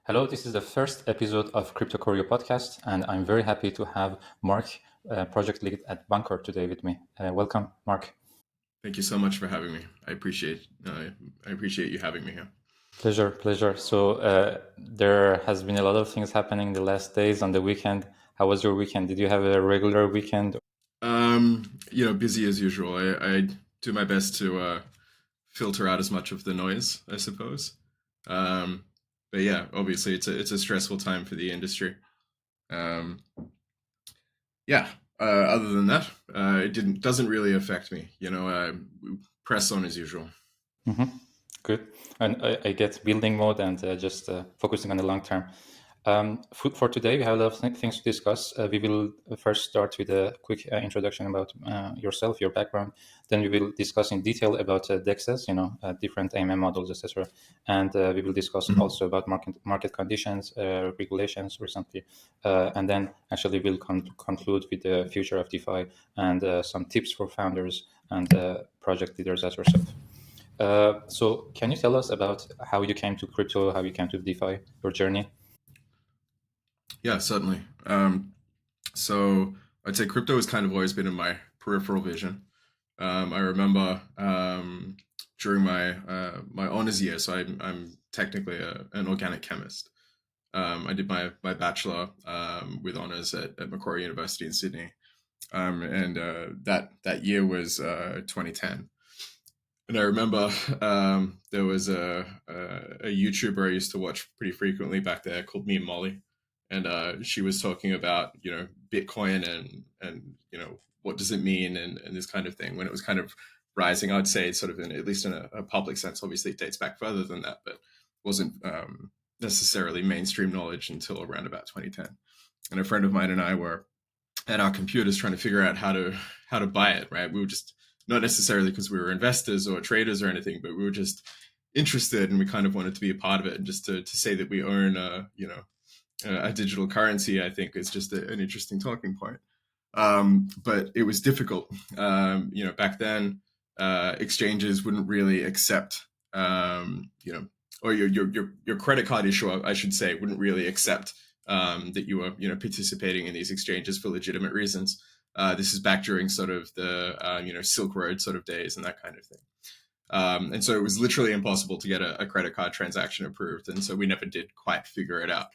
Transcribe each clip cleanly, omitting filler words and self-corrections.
Hello, this is the first episode of CryptoKoryo podcast, and I'm very happy to have Mark, project lead at Bancor, today with me. Welcome, Mark. Thank you so much for having me. I appreciate you having me here. Pleasure, pleasure. So there has been a lot of things happening the last days on the weekend. How was your weekend? Did you have a regular weekend? Busy as usual. I do my best to filter out as much of the noise, I suppose. Um, but yeah, obviously it's a stressful time for the industry. Um, yeah. Other than that, it doesn't really affect me. Press on as usual. Mm-hmm. Good. And I get building mode and just focusing on the long term. For today, we have a lot of things to discuss. We will first start with a quick introduction about yourself, your background. Then we will discuss in detail about DEXes, different AMM models, etc. And we will discuss also about market conditions, regulations recently. And then actually we'll conclude with the future of DeFi and some tips for founders and project leaders as yourself. So can you tell us about how you came to crypto, how you came to DeFi, your journey? Yeah, certainly. So I'd say crypto has kind of always been in my peripheral vision. I remember during my honors year, so I'm technically an organic chemist. I did my bachelor with honors at Macquarie University in Sydney, and that year was 2010. And I remember there was a YouTuber I used to watch pretty frequently back there called Me and Molly, and she was talking about Bitcoin and what does it mean and this kind of thing when it was kind of rising. I'd say sort of at least in a public sense. Obviously, it dates back further than that, but wasn't necessarily mainstream knowledge until around about 2010. And a friend of mine and I were at our computers trying to figure out how to buy it. Right, we were just not necessarily because we were investors or traders or anything, but we were just interested and we kind of wanted to be a part of it. And just to say that we own a digital currency, I think is just an interesting talking point. But it was difficult. Back then, exchanges wouldn't really accept, or your credit card issuer, I should say, wouldn't really accept that you were, participating in these exchanges for legitimate reasons. This is back during sort of the, Silk Road sort of days and that kind of thing. And so it was literally impossible to get a credit card transaction approved. And so we never did quite figure it out.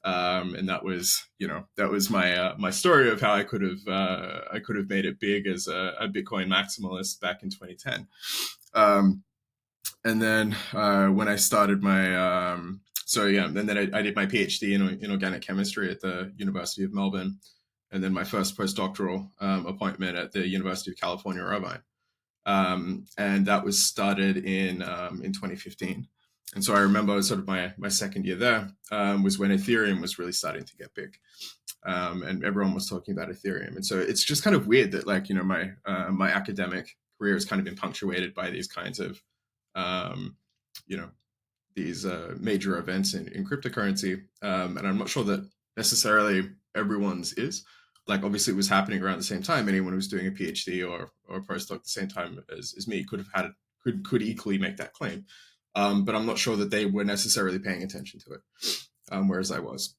And that was my story of how I could have made it big as a Bitcoin maximalist back in 2010. And then when I started my and then I did my PhD in organic chemistry at the University of Melbourne, and then my first postdoctoral appointment at the University of California, Irvine. And that was started in 2015. And so I remember sort of my second year there was when Ethereum was really starting to get big, and everyone was talking about Ethereum. And so it's just kind of weird that my academic career has kind of been punctuated by these kinds of these major events in cryptocurrency, and I'm not sure that necessarily everyone's is. Like, obviously it was happening around the same time. Anyone who was doing a PhD or a postdoc at the same time as me could equally make that claim. But I'm not sure that they were necessarily paying attention to it, whereas I was.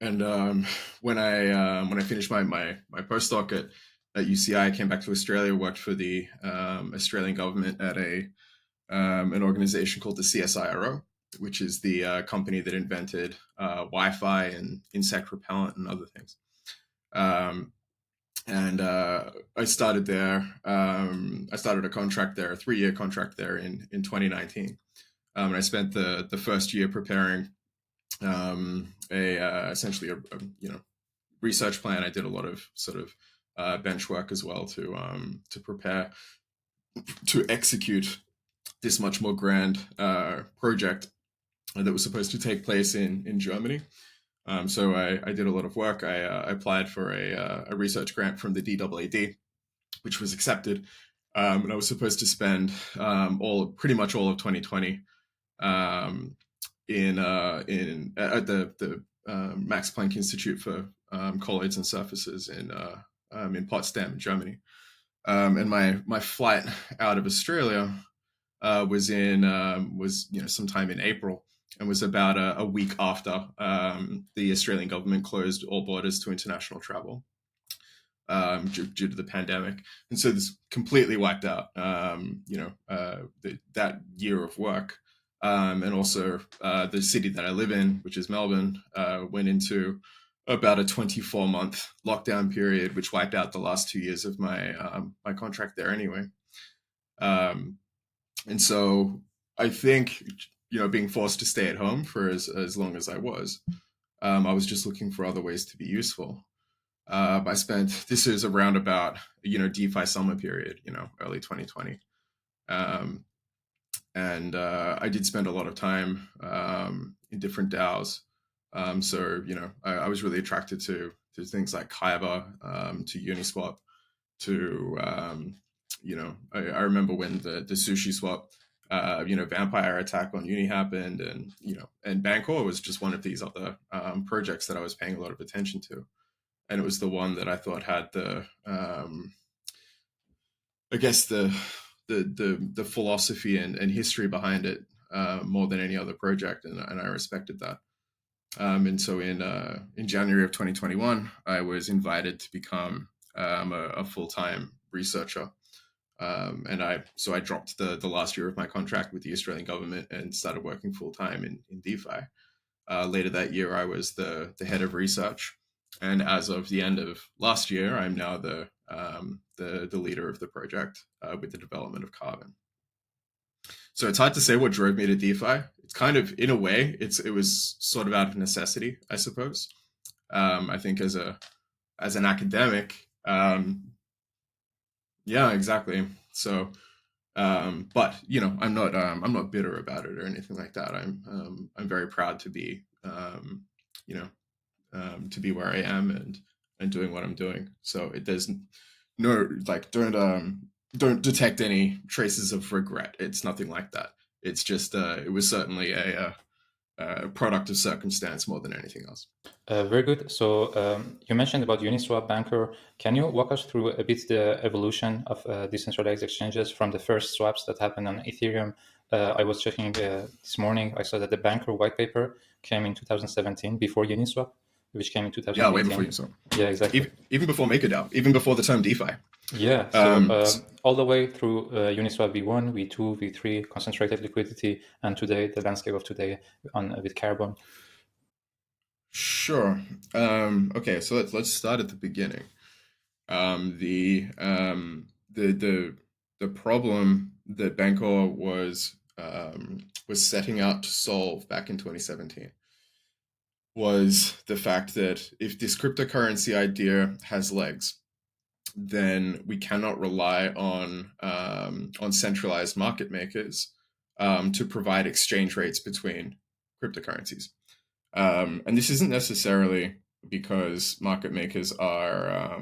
And when I finished my postdoc at UCI, I came back to Australia, worked for the Australian government at an organization called the CSIRO, which is the company that invented Wi-Fi and insect repellent and other things. And I started there. I started a contract there, a 3-year contract there in 2019. And I spent the first year preparing essentially a research plan. I did a lot of sort of bench work as well to prepare to execute this much more grand project that was supposed to take place in Germany. So I did a lot of work. I applied for a research grant from the DAAD, which was accepted, and I was supposed to spend pretty much all of 2020 at the Max Planck Institute for Colloids and Surfaces in Potsdam, Germany. And my flight out of Australia was sometime in April. and was about a week after the Australian government closed all borders to international travel due to the pandemic. And so this completely wiped out, that year of work. And also the city that I live in, which is Melbourne, went into about a 24-month lockdown period, which wiped out the last 2 years of my contract there anyway. And so I think, being forced to stay at home for as long as I was just looking for other ways to be useful. This is around about, DeFi summer period, early 2020. And I did spend a lot of time in different DAOs. So, I was really attracted to things like Kyber, to Uniswap, to, I remember when the sushi swap, vampire attack on Uni happened, and Bancor was just one of these other projects that I was paying a lot of attention to. And it was the one that I thought had the philosophy and history behind it more than any other project, and I respected that. And so in January of 2021, I was invited to become a full-time researcher, and I dropped the last year of my contract with the Australian government and started working full-time in DeFi. Later that year, I was the head of research. And as of the end of last year, I'm now the leader of the project with the development of Carbon. So it's hard to say what drove me to DeFi. It's kind of, in a way, it was sort of out of necessity, I suppose. I think as an academic, yeah, exactly. So, but I'm not bitter about it or anything like that. I'm very proud to be to be where I am and doing what I'm doing. So there's no, like, don't detect any traces of regret. It's nothing like that. It's just it was certainly a product of circumstance more than anything else. Very good. So you mentioned about Uniswap, Bancor. Can you walk us through a bit the evolution of decentralized exchanges from the first swaps that happened on Ethereum? I was checking this morning. I saw that the Bancor white paper came in 2017 before Uniswap, which came in 2018. Yeah, way before Uniswap. Yeah, exactly. Even before MakerDAO, even before the term DeFi. Yeah, so all the way through Uniswap V1, V2, V3, concentrated liquidity, and today, the landscape of today with Carbon. Sure. Okay, so let's start at the beginning. The problem that Bancor was setting out to solve back in 2017 was the fact that if this cryptocurrency idea has legs, then we cannot rely on centralized market makers to provide exchange rates between cryptocurrencies. And this isn't necessarily because market makers are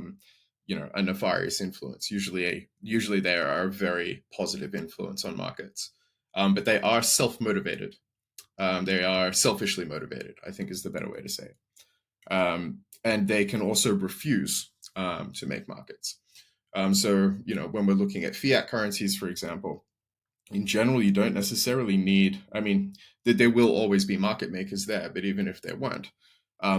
a nefarious influence. Usually they are a very positive influence on markets, but they are self-motivated. They are selfishly motivated, I think, is the better way to say it. And they can also refuse to make markets. So, when we're looking at fiat currencies, for example, in general, you don't necessarily need, there will always be market makers there, but even if there weren't,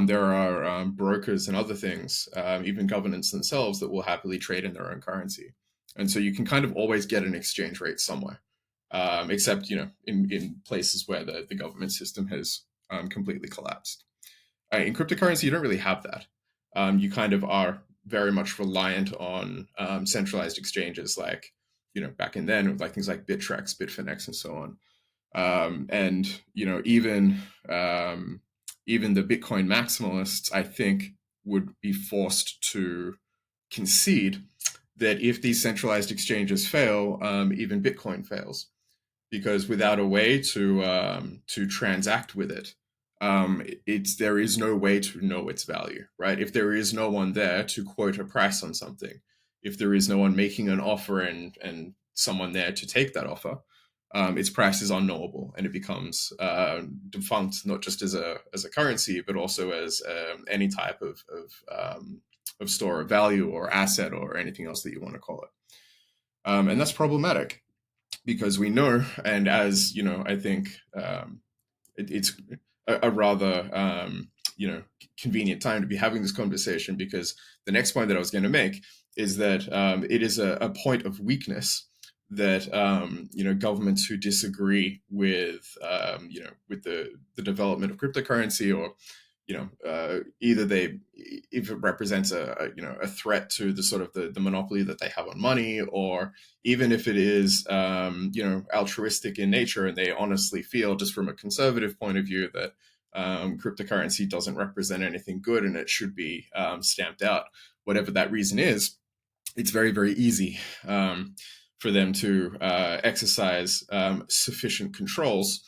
there are brokers and other things, even governments themselves, that will happily trade in their own currency. And so you can kind of always get an exchange rate somewhere, except, in places where the government system has completely collapsed. In cryptocurrency, you don't really have that. You kind of are very much reliant on centralized exchanges like, back in then, like things like Bittrex, Bitfinex, and so on. And, even the Bitcoin maximalists, I think, would be forced to concede that if these centralized exchanges fail, even Bitcoin fails, because without a way to transact with it, there is no way to know its value, right? If there is no one there to quote a price on something, if there is no one making an offer and someone there to take that offer, its price is unknowable, and it becomes defunct, not just as a currency, but also as any type of store of value or asset or anything else that you want to call it. And that's problematic because we know, and as I think it's a rather convenient time to be having this conversation, because the next point that I was going to make is that it is a point of weakness that governments who disagree with with the development of cryptocurrency, or either if it represents a threat to the sort of the monopoly that they have on money, or even if it is altruistic in nature, and they honestly feel, just from a conservative point of view, that cryptocurrency doesn't represent anything good and it should be stamped out, whatever that reason is. It's very, very easy for them to exercise sufficient controls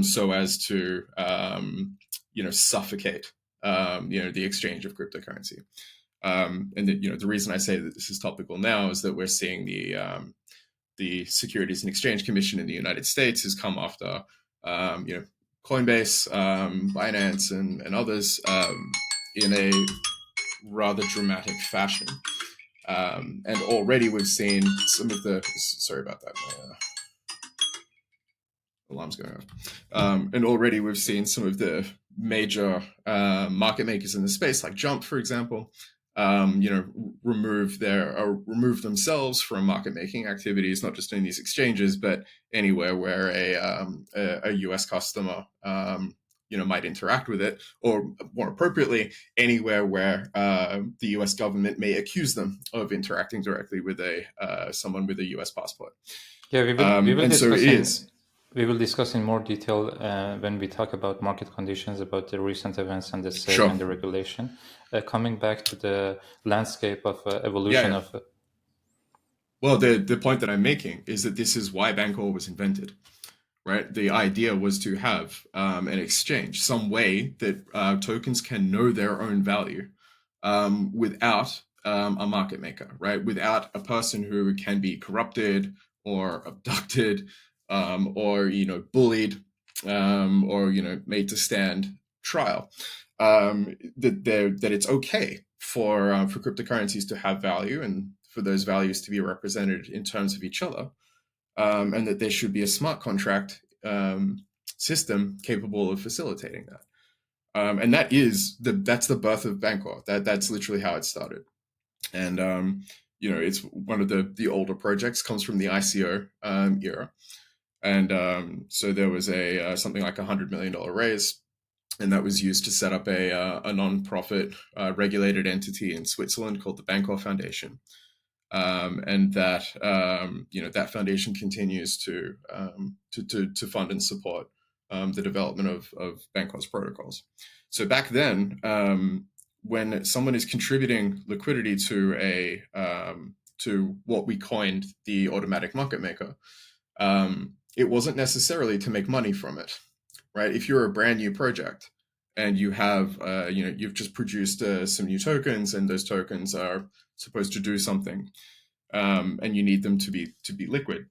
so as to suffocate the exchange of cryptocurrency. And the reason I say that this is topical now is that we're seeing the Securities and Exchange Commission in the United States has come after Coinbase, Binance, and others in a rather dramatic fashion. And already we've seen some of the, sorry about that, alarm's going off. And already we've seen some of the major market makers in the space, like Jump, for example, remove themselves from market making activities, not just in these exchanges, but anywhere where a US customer might interact with it, or more appropriately, anywhere where the US government may accuse them of interacting directly with someone with a US passport. Yeah, we will and discuss so it is. We will discuss in more detail when we talk about market conditions, about the recent events and the SEC Sure. and the regulation. Coming back to the landscape of evolution of... Well, the point that I'm making is that this is why Bancor was invented, right? The idea was to have an exchange, some way that tokens can know their own value without a market maker, right? Without a person who can be corrupted or abducted or bullied or made to stand trial. That it's okay for cryptocurrencies to have value, and for those values to be represented in terms of each other, and that there should be a smart contract system capable of facilitating that. And that's the birth of Bancor. That's literally how it started. And it's one of the older projects, comes from the ICO era. And so there was something like $100 million raise, and that was used to set up a non-profit regulated entity in Switzerland called the Bancor Foundation. And that that foundation continues to fund and support the development of Bancor's protocols. So back then, when someone is contributing liquidity to what we coined the automatic market maker, it wasn't necessarily to make money from it, right? If you're a brand new project and you have you've just produced some new tokens, and those tokens are supposed to do something, and you need them to be liquid,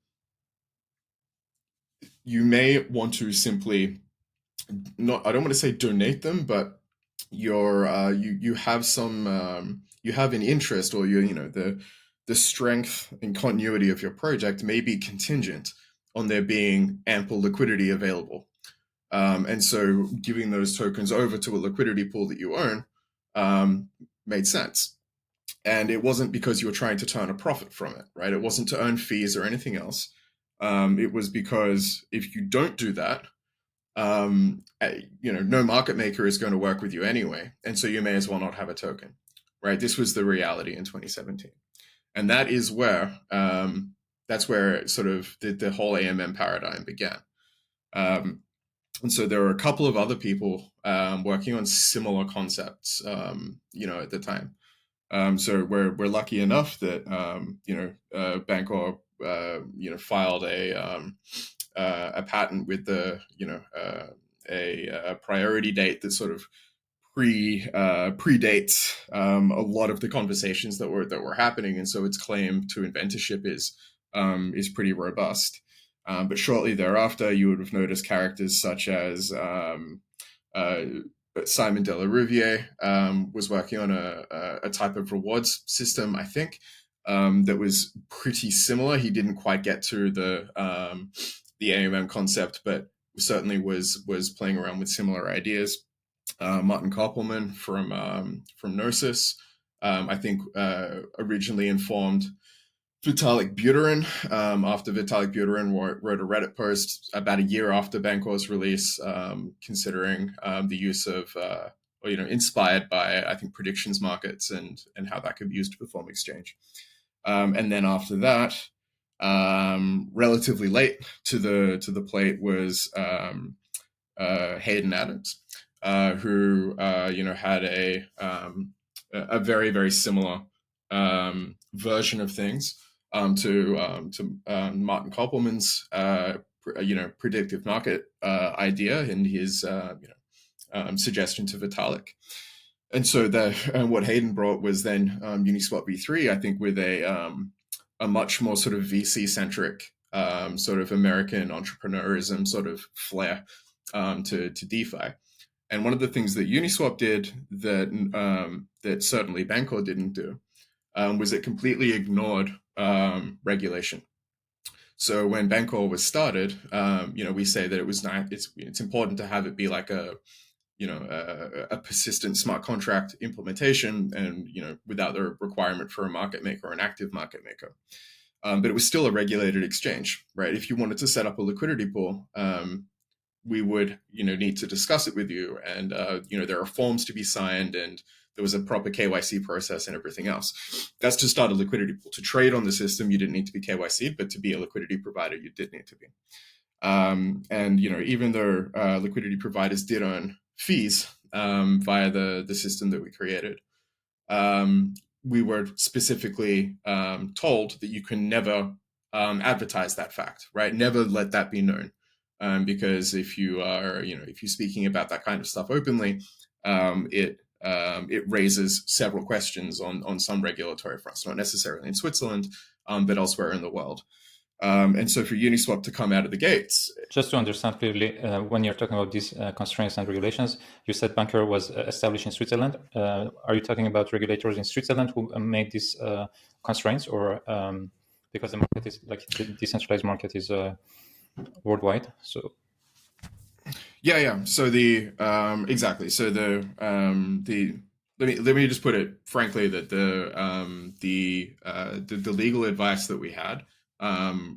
you may want to simply I don't want to say donate them, but you have some you have an interest, or the strength and continuity of your project may be contingent on there being ample liquidity available. And so giving those tokens over to a liquidity pool that you own made sense. And it wasn't because you were trying to turn a profit from it, right? It wasn't to earn fees or anything else. It was because if you don't do that, no market maker is going to work with you anyway. And so you may as well not have a token, right? This was the reality in 2017. And that is where, that's where sort of the whole AMM paradigm began. And so there were a couple of other people working on similar concepts, at the time. So we're lucky enough that Bancor filed a patent with a priority date that sort of predates a lot of the conversations that were happening, and so its claim to inventorship is pretty robust. But shortly thereafter, you would have noticed characters such as Simon de la Riviere was working on a type of rewards system, I think, that was pretty similar. He didn't quite get to the AMM concept, but certainly was playing around with similar ideas. Martin Koppelman from Gnosis, I think, originally informed Vitalik Buterin, after Vitalik Buterin wrote a Reddit post about a year after Bancor's release, considering the use of, inspired by, I think, predictions markets and how that could be used to perform exchange. And then after that, relatively late to the plate was Hayden Adams, who had a very, very similar version of things to Martin Koppelman's predictive market idea and his suggestion to Vitalik. And so what Hayden brought was then Uniswap V3, I think, with a much more sort of VC centric sort of American entrepreneurism sort of flair to DeFi. And one of the things that Uniswap did that certainly Bancor didn't do was it completely ignored regulation. So when Bancor was started, we say that it was it's important to have it be like a persistent smart contract implementation, and without the requirement for a market maker or an active market maker. But it was still a regulated exchange, right? If you wanted to set up a liquidity pool, we would need to discuss it with you, and there are forms to be signed, and there was a proper KYC process and everything else. That's to start a liquidity pool. To trade on the system, you didn't need to be KYC'd, but to be a liquidity provider, you did need to be. And even though liquidity providers did earn fees via the system that we created, we were specifically told that you can never advertise that fact, right? Never let that be known. Because if you are, if you're speaking about that kind of stuff openly, it raises several questions on some regulatory fronts, not necessarily in Switzerland, but elsewhere in the world. And so for Uniswap to come out of the gates, just to understand clearly, when you're talking about these constraints and regulations, you said Bancor was established in Switzerland. Are you talking about regulators in Switzerland who made these constraints, or because the market is like the decentralized market is worldwide? So yeah. So exactly. So let me just put it frankly that the legal advice that we had from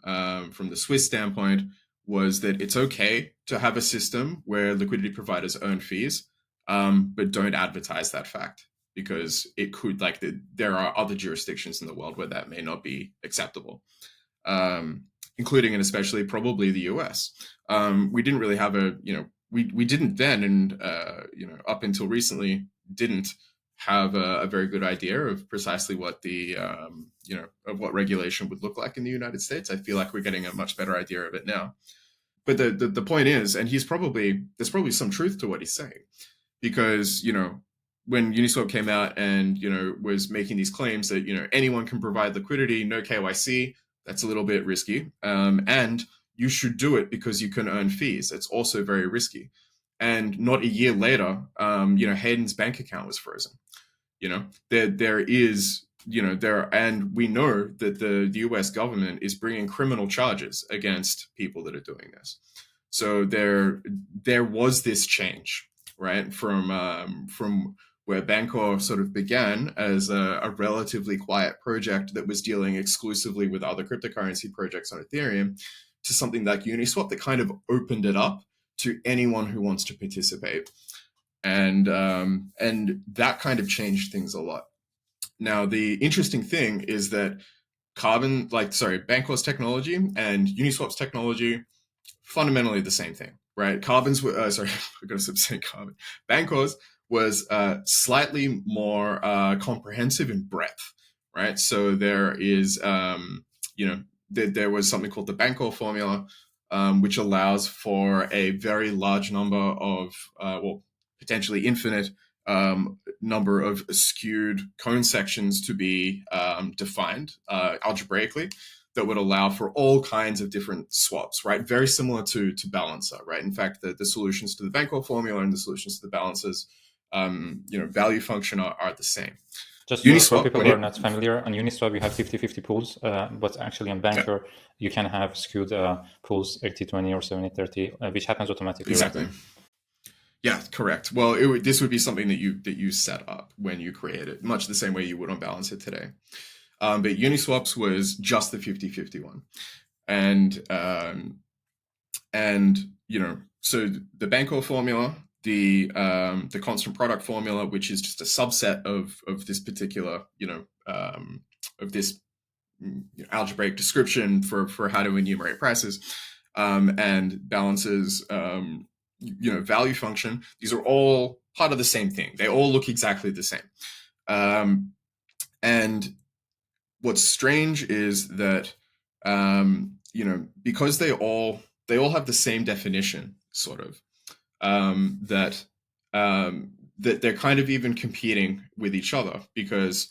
the Swiss standpoint was that it's okay to have a system where liquidity providers earn fees, but don't advertise that fact, because it could, there are other jurisdictions in the world where that may not be acceptable, including and especially probably the US. We didn't really have we didn't then, and up until recently, didn't have a very good idea of precisely what the of what regulation would look like in the United States. I feel like we're getting a much better idea of it now. But the point is, and there's probably some truth to what he's saying, because when Uniswap came out and was making these claims that anyone can provide liquidity, no KYC, that's a little bit risky, and you should do it because you can earn fees. It's also very risky. And not a year later, Hayden's bank account was frozen. There is, and we know that the US government is bringing criminal charges against people that are doing this. So there was this change, right, from where Bancor sort of began as a relatively quiet project that was dealing exclusively with other cryptocurrency projects on Ethereum, to something like Uniswap that kind of opened it up to anyone who wants to participate. And that kind of changed things a lot. Now, the interesting thing is that Bancor's technology and Uniswap's technology, fundamentally the same thing, right? Carbon's, I'm going to stop saying Carbon. Bancor's was slightly more comprehensive in breadth, right? So there is, there was something called the Bancor formula, which allows for a very large number of, potentially infinite number of skewed cone sections to be defined algebraically, that would allow for all kinds of different swaps, right? Very similar to Balancer, right? In fact, the solutions to the Bancor formula and the solutions to the Balancers, value function are the same. Just for Uniswap, people when who are it not familiar, on Uniswap you have 50-50 pools, but actually on yeah, Bancor you can have skewed pools 80-20 or 70-30, which happens automatically, right? exactly. Yeah, correct. Well, this would be something that you set up when you create it, much the same way you would on Balance It today. But Uniswap's was just the 50-50 one. And so the Bancor formula, the constant product formula, which is just a subset of this particular, of this algebraic description for how to enumerate prices, and Balance's value function. These are all part of the same thing. They all look exactly the same. And what's strange is that because they all have the same definition, sort of, that they're kind of even competing with each other, because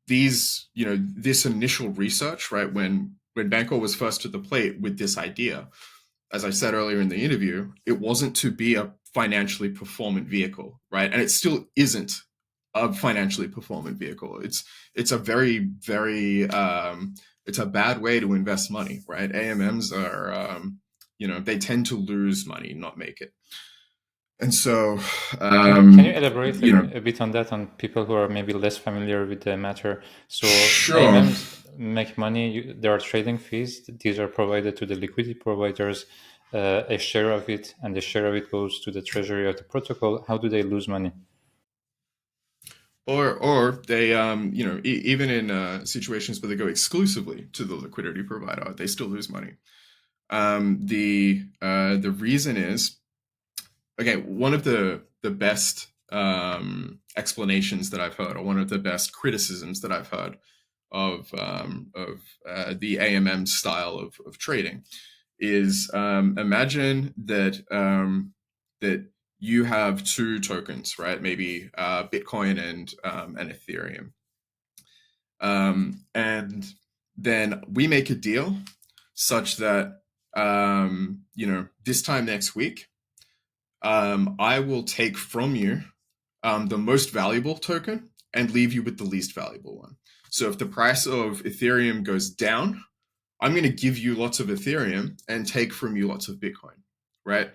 this initial research, right, when Bancor was first to the plate with this idea, as I said earlier in the interview, it wasn't to be a financially performant vehicle, right? And it still isn't a financially performant vehicle. It's a very, very it's a bad way to invest money, right? AMMs are they tend to lose money, not make it. And so Can you elaborate you know a bit on that, on people who are maybe less familiar with the matter? So sure. AMMs make money. There are trading fees. These are provided to the liquidity providers, a share of it, and the share of it goes to the treasury of the protocol. How do they lose money? Or they even in situations where they go exclusively to the liquidity provider, they still lose money. The reason is, okay, one of the best explanations that I've heard, or one of the best criticisms that I've heard of the AMM style of trading is, imagine that that you have two tokens, right? Maybe Bitcoin and Ethereum, and then we make a deal such that this time next week, I will take from you the most valuable token and leave you with the least valuable one. So if the price of Ethereum goes down, I'm going to give you lots of Ethereum and take from you lots of Bitcoin, right?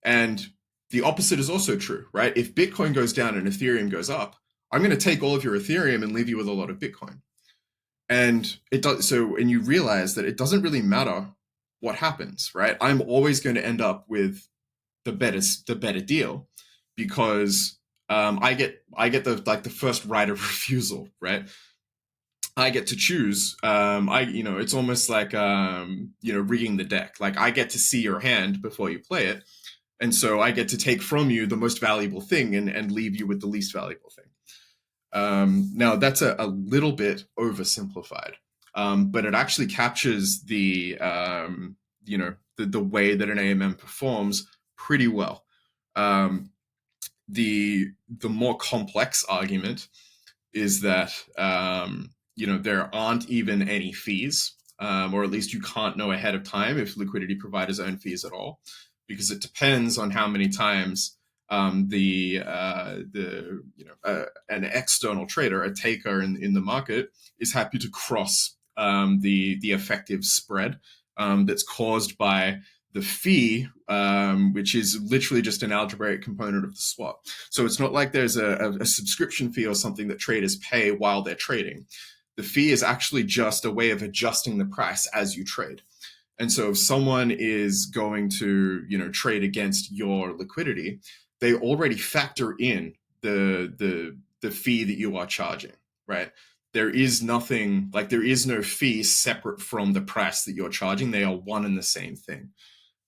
And the opposite is also true, right? If Bitcoin goes down and Ethereum goes up, I'm going to take all of your Ethereum and leave you with a lot of Bitcoin. And it does so, and you realize that it doesn't really matter what happens, right? I'm always going to end up with the better deal, because I get the first right of refusal, right? I get to choose. It's almost like rigging the deck. Like, I get to see your hand before you play it, and so I get to take from you the most valuable thing and leave you with the least valuable thing. Now that's a little bit oversimplified, but it actually captures the way that an AMM performs pretty well. The more complex argument is that there aren't even any fees, or at least you can't know ahead of time if liquidity providers earn fees at all, because it depends on how many times an external trader, a taker in the market, is happy to cross the effective spread that's caused by the fee, which is literally just an algebraic component of the swap. So it's not like there's a subscription fee or something that traders pay while they're trading. The fee is actually just a way of adjusting the price as you trade. And so if someone is going to trade against your liquidity, they already factor in the fee that you are charging, right? There is nothing, like, there is no fee separate from the price that you're charging. They are one and the same thing.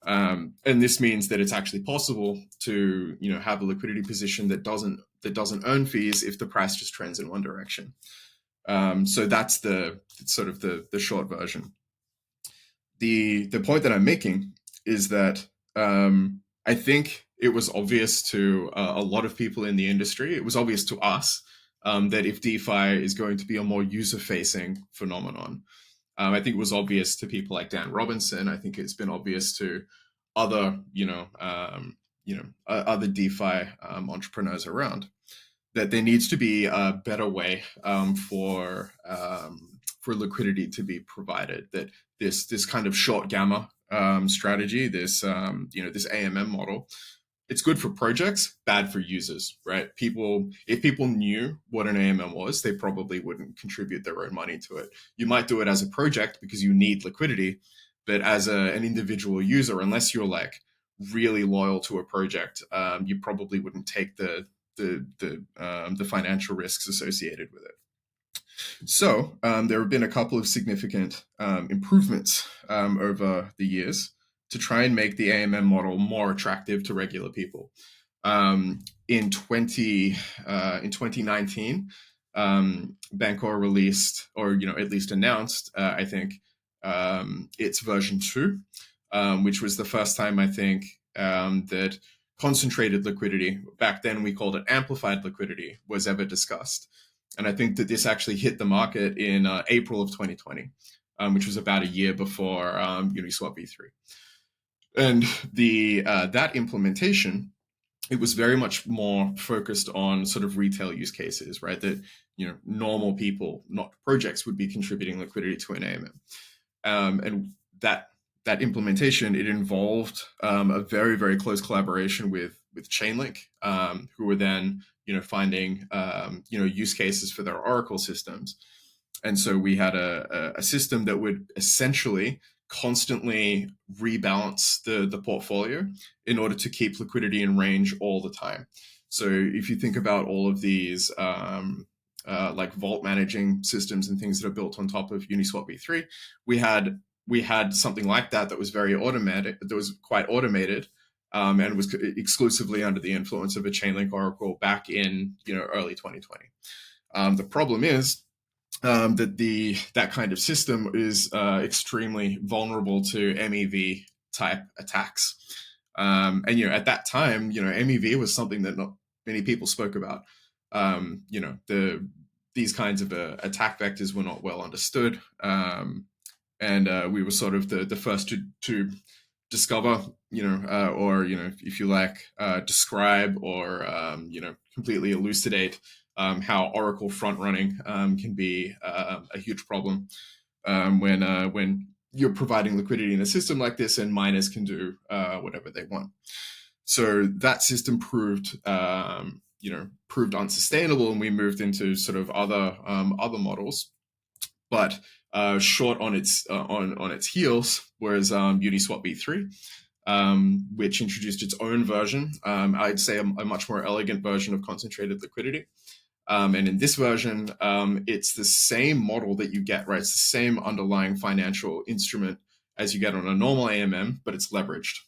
And this means that it's actually possible to have a liquidity position that doesn't earn fees if the price just trends in one direction. So that's the short version. The point that I'm making is that I think it was obvious to a lot of people in the industry. It was obvious to us that if DeFi is going to be a more user-facing phenomenon, I think it was obvious to people like Dan Robinson. I think it's been obvious to other, other DeFi entrepreneurs around. that there needs to be a better way for liquidity to be provided. That this kind of short gamma strategy, this this AMM model, it's good for projects, bad for users, right? If people knew what an AMM was, they probably wouldn't contribute their own money to it. You might do it as a project because you need liquidity, but as an individual user, unless you're like really loyal to a project, you probably wouldn't take the financial risks associated with it. So there have been a couple of significant improvements over the years to try and make the AMM model more attractive to regular people. In 2019, Bancor released, or at least announced, I think, its version 2, which was the first time I think that concentrated liquidity, back then we called it amplified liquidity, was ever discussed. And I think that this actually hit the market in April of 2020, which was about a year before Uniswap V3. And that implementation, it was very much more focused on sort of retail use cases, right? That normal people, not projects, would be contributing liquidity to an AMM. And that implementation, it involved a very, very close collaboration with Chainlink, who were then finding use cases for their Oracle systems. And so we had a system that would essentially constantly rebalance the portfolio in order to keep liquidity in range all the time. So if you think about all of these like vault managing systems and things that are built on top of Uniswap V3, we had something like that was very automated, that was quite automated, and was exclusively under the influence of a Chainlink Oracle back in early 2020. The problem is that kind of system is extremely vulnerable to MEV type attacks. And at that time, MEV was something that not many people spoke about. These kinds of attack vectors were not well understood. And we were sort of the first to discover, or if you like, describe or completely elucidate how Oracle front running can be a huge problem when you're providing liquidity in a system like this, and miners can do whatever they want. So that system proved unsustainable, and we moved into sort of other models. But short on its heels was Uniswap V3, which introduced its own version. I'd say a much more elegant version of concentrated liquidity. And in this version, it's the same model that you get, right? It's the same underlying financial instrument as you get on a normal AMM, but it's leveraged.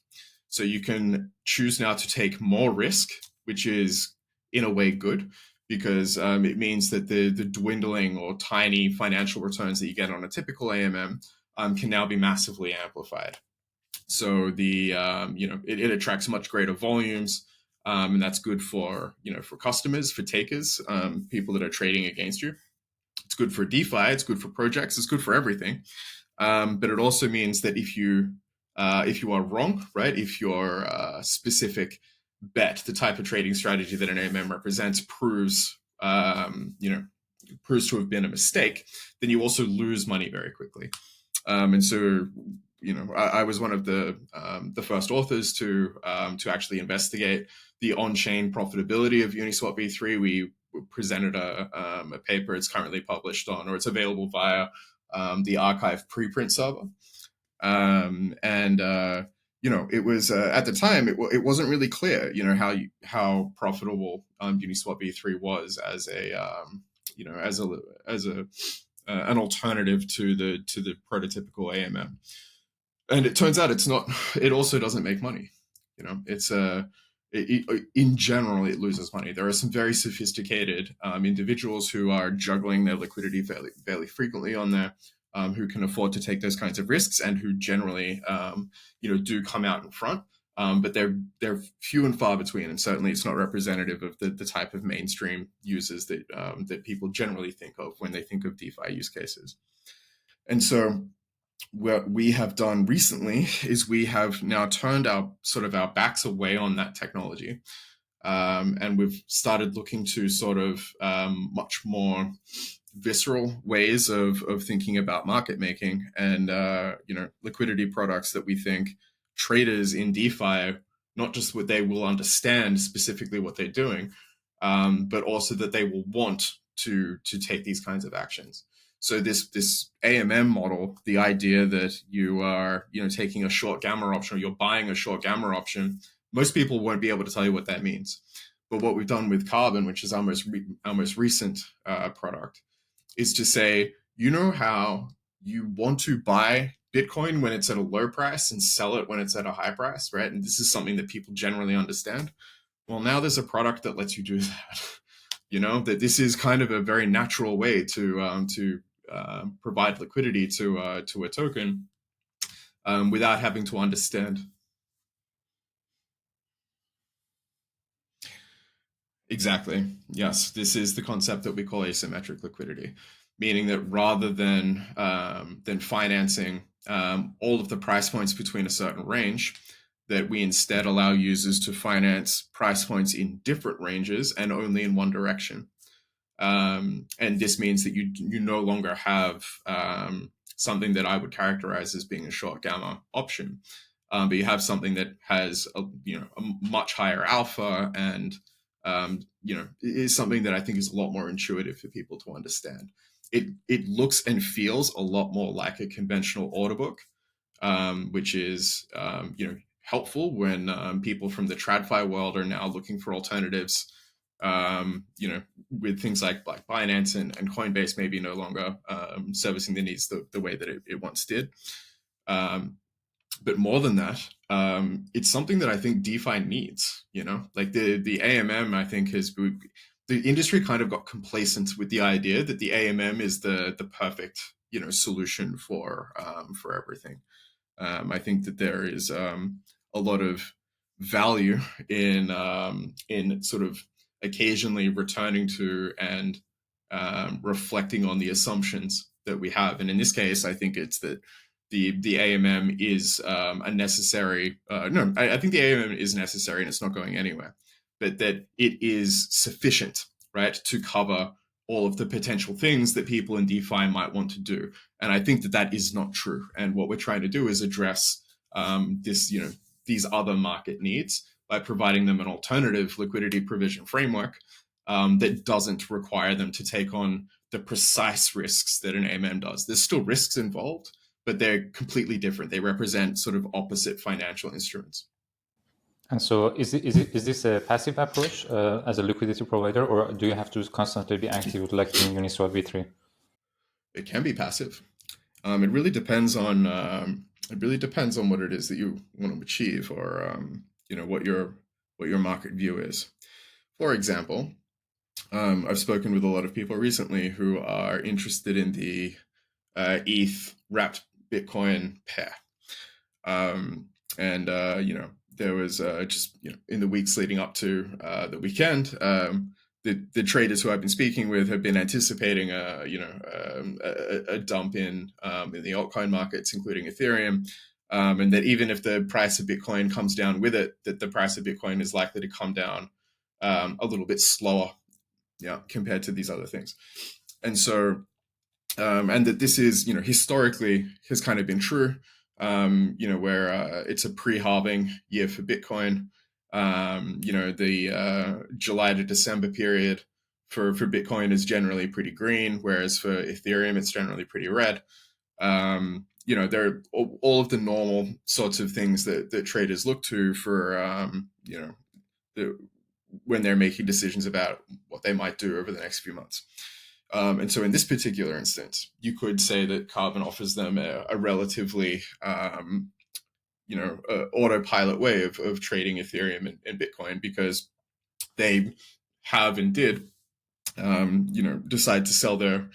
So you can choose now to take more risk, which is in a way good, because it means that the dwindling or tiny financial returns that you get on a typical AMM can now be massively amplified. So it attracts much greater volumes, and that's good for for customers, for takers, people that are trading against you. It's good for DeFi, it's good for projects, it's good for everything. But it also means that if you are wrong, right, if your specific bet, the type of trading strategy that an AMM represents, proves to have been a mistake, then you also lose money very quickly. And so, I was one of the first authors to actually investigate the on-chain profitability of Uniswap V3. We presented a paper. It's currently published on, or it's available via the archive preprint server. It was at the time it wasn't really clear, how profitable Uniswap V3 was as an alternative to the prototypical AMM. And it turns out it's not. It also doesn't make money. In general, it loses money. There are some very sophisticated individuals who are juggling their liquidity fairly frequently on there, who can afford to take those kinds of risks, and who generally, do come out in front. But they're few and far between, and certainly it's not representative of the type of mainstream users that people generally think of when they think of DeFi use cases. And so what we have done recently is we have now turned our backs away on that technology, And we've started looking to sort of much more visceral ways of thinking about market making and liquidity products that we think traders in DeFi, not just what they will understand specifically what they're doing, but also that they will want to take these kinds of actions. So this AMM model, the idea that you are taking a short gamma option, or you're buying a short gamma option, most people won't be able to tell you what that means. But what we've done with Carbon, which is our most recent product, is to say, how you want to buy Bitcoin when it's at a low price and sell it when it's at a high price, right? And this is something that people generally understand. Well, now there's a product that lets you do that. That this is kind of a very natural way to provide liquidity to a token without having to understand. Exactly. Yes, this is the concept that we call asymmetric liquidity, meaning that rather than financing all of the price points between a certain range, that we instead allow users to finance price points in different ranges and only in one direction. And this means that you no longer have something that I would characterize as being a short gamma option, but you have something that has a much higher alpha and is something that I think is a lot more intuitive for people to understand. It looks and feels a lot more like a conventional order book, which is helpful when people from the TradFi world are now looking for alternatives. With things like Binance and Coinbase maybe no longer servicing the needs the way that it once did. But more than that, it's something that I think DeFi needs. Like the AMM, I think the industry kind of got complacent with the idea that the AMM is the perfect solution for everything. I think that there is a lot of value in sort of occasionally returning to and reflecting on the assumptions that we have. And in this case, I think it's that the AMM is a necessary. I think the AMM is necessary and it's not going anywhere, but that it is sufficient, right, to cover all of the potential things that people in DeFi might want to do. And I think that is not true. And what we're trying to do is address these other market needs by providing them an alternative liquidity provision framework that doesn't require them to take on the precise risks that an AMM does. There's still risks involved, but they're completely different. They represent sort of opposite financial instruments. And so is this a passive approach as a liquidity provider, or do you have to constantly be active like in Uniswap V3? It can be passive. It really depends on what it is that you want to achieve, or what your market view is. For example, I've spoken with a lot of people recently who are interested in the ETH wrapped Bitcoin pair, and there was just in the weeks leading up to the weekend, the traders who I've been speaking with have been anticipating a dump in the altcoin markets, including Ethereum, and that even if the price of Bitcoin comes down with it, that the price of Bitcoin is likely to come down a little bit slower, compared to these other things. And so, and that this is historically has kind of been true. Where it's a pre-halving year for Bitcoin. The July to December period for Bitcoin is generally pretty green, whereas for Ethereum, it's generally pretty red. There are all of the normal sorts of things that traders look to for, when they're making decisions about what they might do over the next few months. And so in this particular instance, you could say that Carbon offers them a relatively, autopilot way of trading Ethereum and Bitcoin, because they have and did, decide to sell their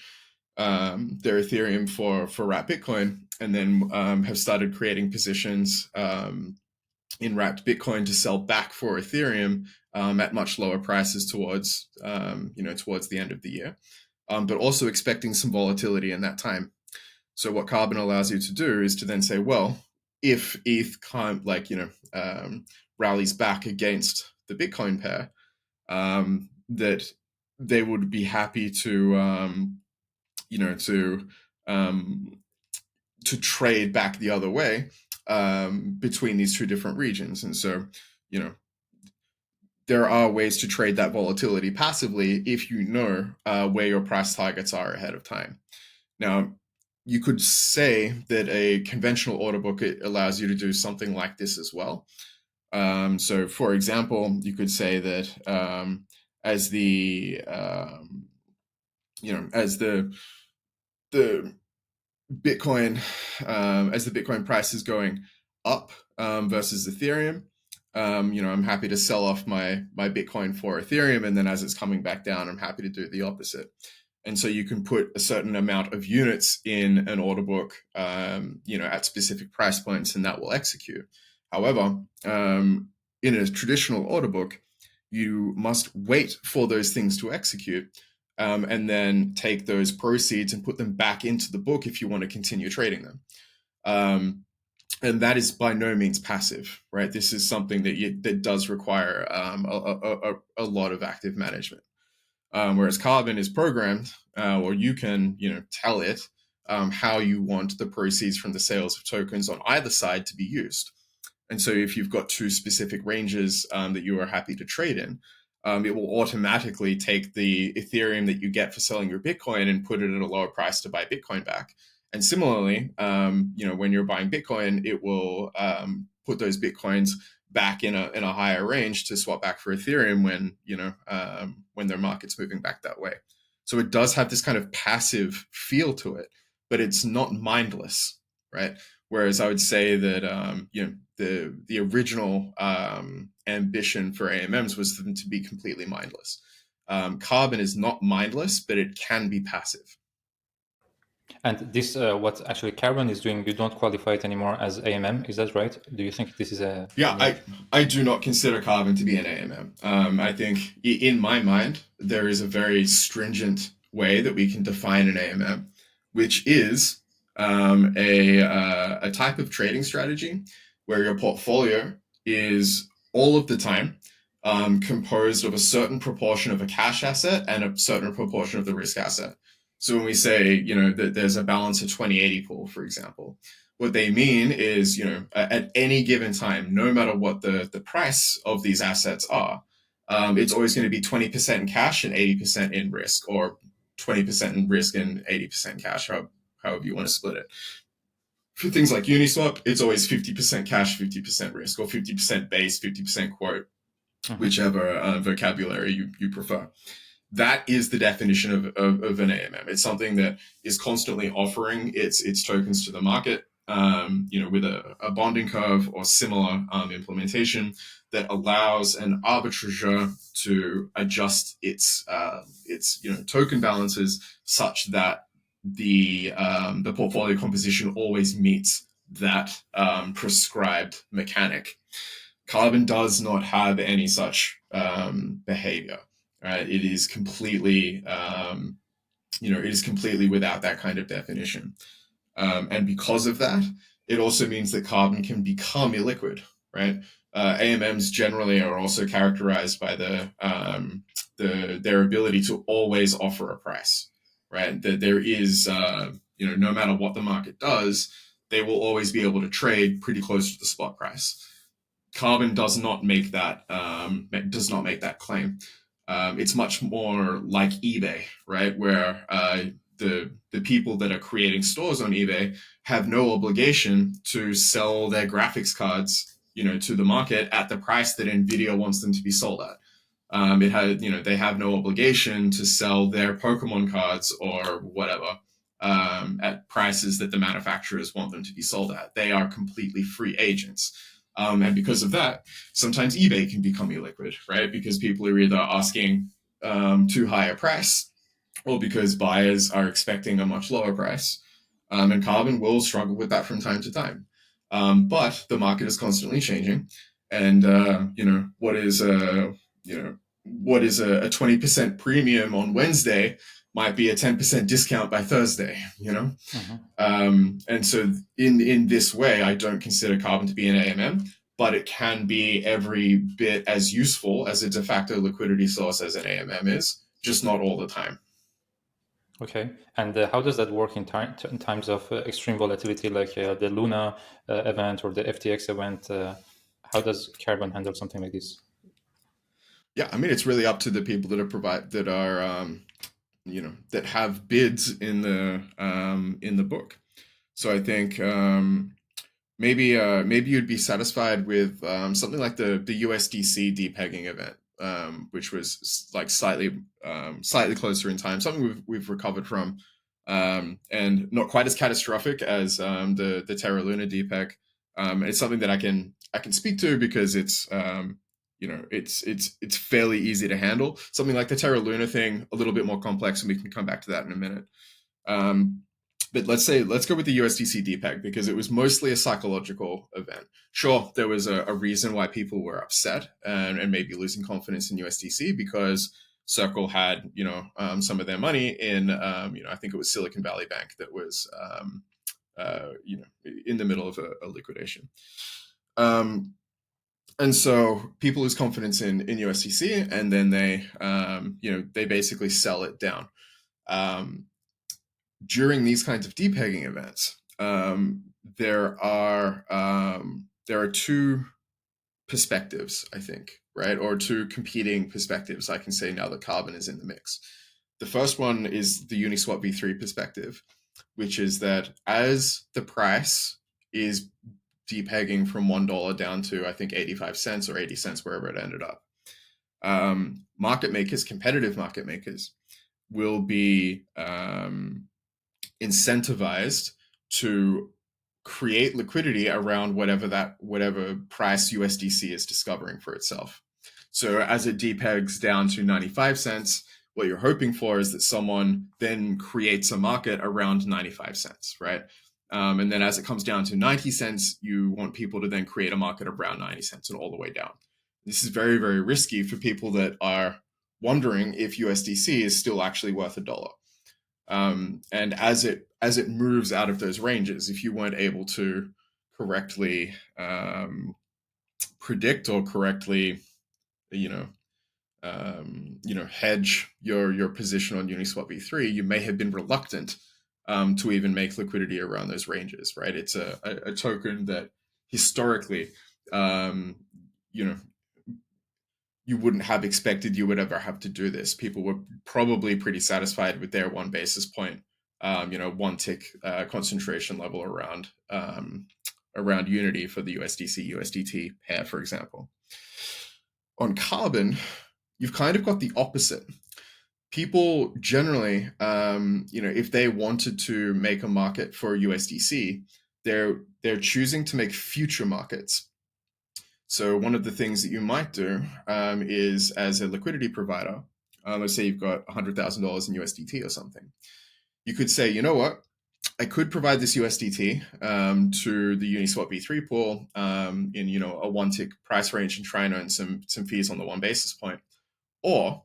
Ethereum for wrapped Bitcoin, and then have started creating positions in wrapped Bitcoin to sell back for Ethereum at much lower prices towards the end of the year. But also expecting some volatility in that time. So what Carbon allows you to do is to then say, well, if ETH rallies back against the Bitcoin pair, that they would be happy to you know to trade back the other way between these two different regions. And so, you know, there are ways to trade that volatility passively if you know where your price targets are ahead of time. Now, you could say that a conventional order book, it allows you to do something like this as well. So, for example, you could say that as the as the Bitcoin as the Bitcoin price is going up versus Ethereum, I'm happy to sell off my Bitcoin for Ethereum, and then as it's coming back down, I'm happy to do the opposite. And so you can put a certain amount of units in an order book, at specific price points, and that will execute. However, in a traditional order book, you must wait for those things to execute, and then take those proceeds and put them back into the book if you want to continue trading them. And that is by no means passive, right? This is something that does require a lot of active management. Whereas Carbon is programmed, or you can tell it how you want the proceeds from the sales of tokens on either side to be used. And so if you've got two specific ranges that you are happy to trade in, it will automatically take the Ethereum that you get for selling your Bitcoin and put it at a lower price to buy Bitcoin back. And similarly, when you're buying Bitcoin, it will put those Bitcoins back in a higher range to swap back for Ethereum when their market's moving back that way. So it does have this kind of passive feel to it, but it's not mindless, right? Whereas I would say that the original ambition for AMMs was for them to be completely mindless. Carbon is not mindless, but it can be passive. And this, what actually Carbon is doing, you don't qualify it anymore as AMM, is that right? Do you think this is a... Yeah, I do not consider Carbon to be an AMM. I think in my mind, there is a very stringent way that we can define an AMM, which is a type of trading strategy where your portfolio is all of the time composed of a certain proportion of a cash asset and a certain proportion of the risk asset. So when we say, that there's a balance of 20/80 pool, for example, what they mean is, at any given time, no matter what the price of these assets are, it's always going to be 20% in cash and 80% in risk, or 20% in risk and 80% cash, however you want to split it. For things like Uniswap, it's always 50% cash, 50% risk, or 50% base, 50% quote, whichever vocabulary you prefer. That is the definition of an AMM. It's something that is constantly offering its tokens to the market, with a bonding curve or similar implementation that allows an arbitrager to adjust its token balances such that the portfolio composition always meets that prescribed mechanic. Carbon does not have any such behavior. Right? It is completely, without that kind of definition. And because of that, it also means that Carbon can become illiquid, right? AMMs generally are also characterized by their ability to always offer a price, right? That there is, no matter what the market does, they will always be able to trade pretty close to the spot price. Carbon does not make that claim. It's much more like eBay, right? Where the people that are creating stores on eBay have no obligation to sell their graphics cards, to the market at the price that Nvidia wants them to be sold at. They have no obligation to sell their Pokemon cards or whatever at prices that the manufacturers want them to be sold at. They are completely free agents. And because of that, sometimes eBay can become illiquid, right? Because people are either asking too high a price, or because buyers are expecting a much lower price. And Carbon will struggle with that from time to time. But the market is constantly changing, and what is a 20% premium on Wednesday might be a 10% discount by Thursday, And so in this way, I don't consider Carbon to be an AMM, but it can be every bit as useful as a de facto liquidity source as an AMM is, just not all the time. Okay, and how does that work in times of extreme volatility, like the Luna event or the FTX event? How does Carbon handle something like this? Yeah, I mean, it's really up to the people that that have bids in the book. So I think maybe you'd be satisfied with something like the USDC depegging event, which was like slightly closer in time, something we've recovered from, and not quite as catastrophic as the Terra Luna depeg. It's something that I can speak to because it's fairly easy to handle. Something like the Terra Luna thing, a little bit more complex, and we can come back to that in a minute. But let's go with the USDC depeg because it was mostly a psychological event. Sure, there was a reason why people were upset and maybe losing confidence in USDC because Circle had some of their money in I think it was Silicon Valley Bank that was in the middle of a liquidation. And so people lose confidence in USDC, and then they basically sell it down. During these kinds of depegging events, there are two perspectives, I think, right? Or two competing perspectives, I can say, now that Carbon is in the mix. The first one is the Uniswap V3 perspective, which is that as the price is depegging from $1 down to, I think, 85 cents or 80 cents, wherever it ended up, market makers, competitive market makers, will be incentivized to create liquidity around whatever price USDC is discovering for itself. So as it depegs down to 95 cents, what you're hoping for is that someone then creates a market around 95 cents, right? And then as it comes down to 90 cents, you want people to then create a market around 90 cents and all the way down. This is very, very risky for people that are wondering if USDC is still actually worth $1. And as it moves out of those ranges, if you weren't able to correctly predict or correctly, hedge your position on Uniswap V3, you may have been reluctant to even make liquidity around those ranges, right? It's a token that historically, you wouldn't have expected you would ever have to do this. People were probably pretty satisfied with their 1 basis point, 1 tick concentration level around Unity for the USDC USDT pair, for example. On Carbon, you've kind of got the opposite. People generally, if they wanted to make a market for USDC, they're choosing to make future markets. So one of the things that you might do is, as a liquidity provider, let's say you've got $100,000 in USDT or something, you could say, you know what, I could provide this USDT to the Uniswap V3 pool in a 1 tick price range and try and earn some fees on the 1 basis point, or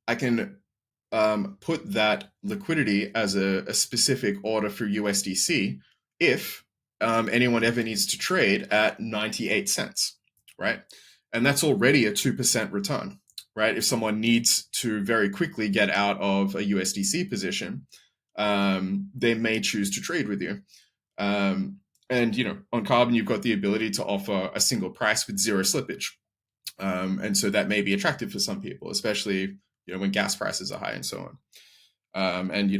I can put that liquidity as a specific order for USDC if anyone ever needs to trade at 98 cents, right? And that's already a 2% return, right? If someone needs to very quickly get out of a USDC position, they may choose to trade with you. And, on Carbon, you've got the ability to offer a single price with zero slippage. And so that may be attractive for some people, especially, when gas prices are high and so on. And,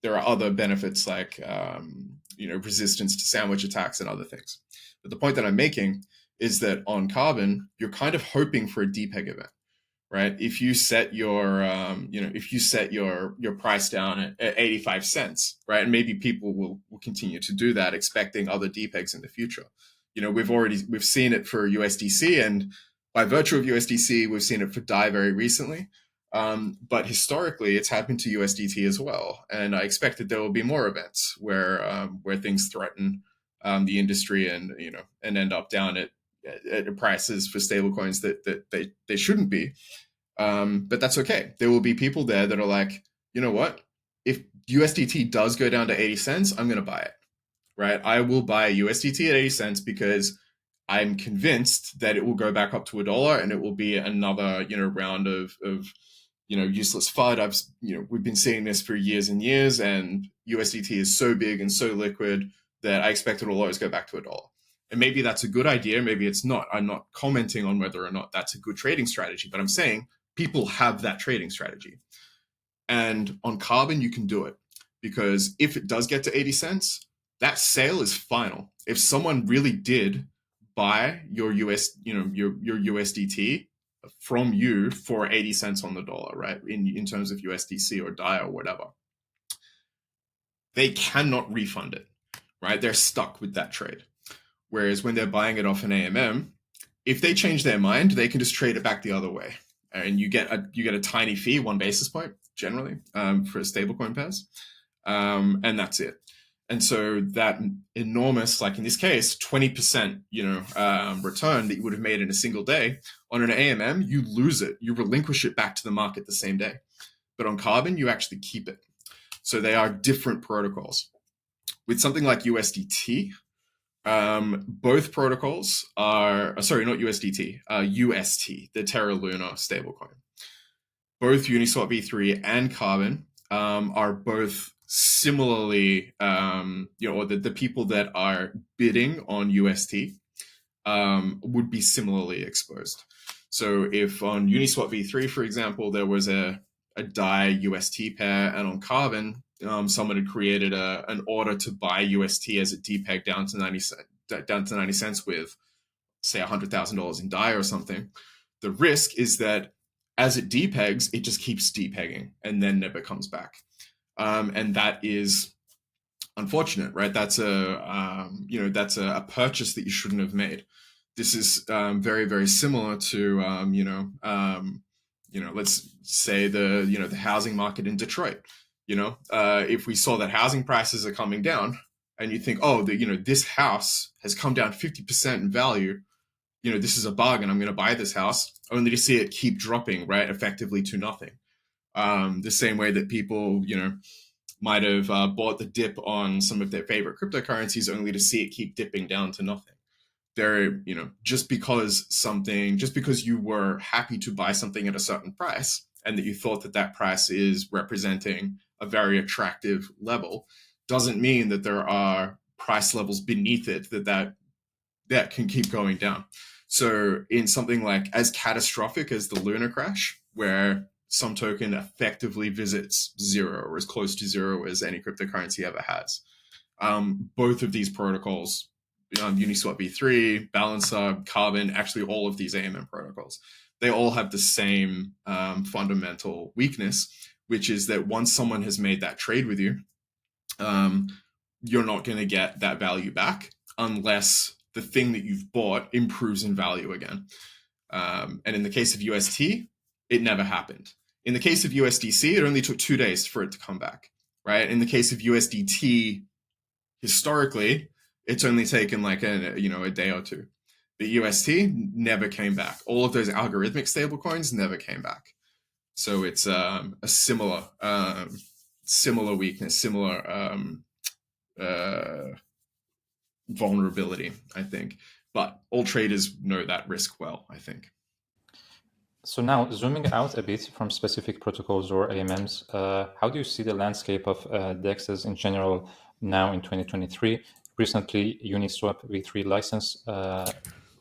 there are other benefits like, resistance to sandwich attacks and other things. But the point that I'm making is that on Carbon, you're kind of hoping for a depeg event, right? If you set your, your price down at 85 cents, right? And maybe people will continue to do that, expecting other depegs in the future. We've seen it for USDC, and by virtue of USDC, we've seen it for DAI very recently. But historically, it's happened to USDT as well, and I expect that there will be more events where things threaten the industry and end up down at prices for stablecoins that they shouldn't be. But that's okay. There will be people there that are like, you know what? If USDT does go down to 80 cents, I'm going to buy it, right? I will buy USDT at 80 cents because I'm convinced that it will go back up to $1 and it will be another, round of useless FUD. We've been seeing this for years and years, and USDT is so big and so liquid that I expect it will always go back to $1. And maybe that's a good idea, maybe it's not. I'm not commenting on whether or not that's a good trading strategy, but I'm saying people have that trading strategy. And on Carbon, you can do it, because if it does get to 80 cents, that sale is final. If someone really did buy your your USDT from you for 80 cents on the dollar, right, in terms of USDC or DAI or whatever, they cannot refund it, right? They're stuck with that trade. Whereas when they're buying it off an AMM, if they change their mind, they can just trade it back the other way, and you get a tiny fee, 1 basis point generally, for stablecoin pairs, and that's it. And so that enormous, like in this case, 20%, return that you would have made in a single day on an AMM, you lose it, you relinquish it back to the market the same day. But on Carbon, you actually keep it. So they are different protocols. With something like USDT, both protocols are, sorry, not USDT, UST, the Terra Luna stablecoin. Both Uniswap V3 and Carbon are both similarly, or the people that are bidding on UST would be similarly exposed. So if on Uniswap V3, for example, there was a DAI UST pair, and on Carbon, someone had created an order to buy UST as a depeg down to 90 cents with, say, $100,000 in DAI or something, the risk is that as it depegs, it just keeps depegging and then never comes back. And that is unfortunate, right? That's a purchase that you shouldn't have made. This is very, very similar to let's say the housing market in Detroit. If we saw that housing prices are coming down, and you think, oh, this house has come down 50% in value, this is a bargain, I'm going to buy this house, only to see it keep dropping, right, effectively to nothing. The same way that people, might have bought the dip on some of their favorite cryptocurrencies, only to see it keep dipping down to nothing. Just because you were happy to buy something at a certain price, and that you thought that price is representing a very attractive level, doesn't mean that there are price levels beneath it that can keep going down. So in something like as catastrophic as the Luna crash, where some token effectively visits zero or as close to zero as any cryptocurrency ever has, both of these protocols, Uniswap V3, Balancer, Carbon, actually all of these AMM protocols, they all have the same fundamental weakness, which is that once someone has made that trade with you, you're not going to get that value back unless the thing that you've bought improves in value again. And in the case of UST, it never happened. In the case of USDC, it only took 2 days for it to come back, right? In the case of USDT, historically, it's only taken like a day or two. But UST never came back. All of those algorithmic stablecoins never came back. So it's a similar weakness, similar vulnerability, I think. But all traders know that risk well, I think. So now, zooming out a bit from specific protocols or AMMs, how do you see the landscape of DEXes in general now in 2023? Recently, Uniswap V3 license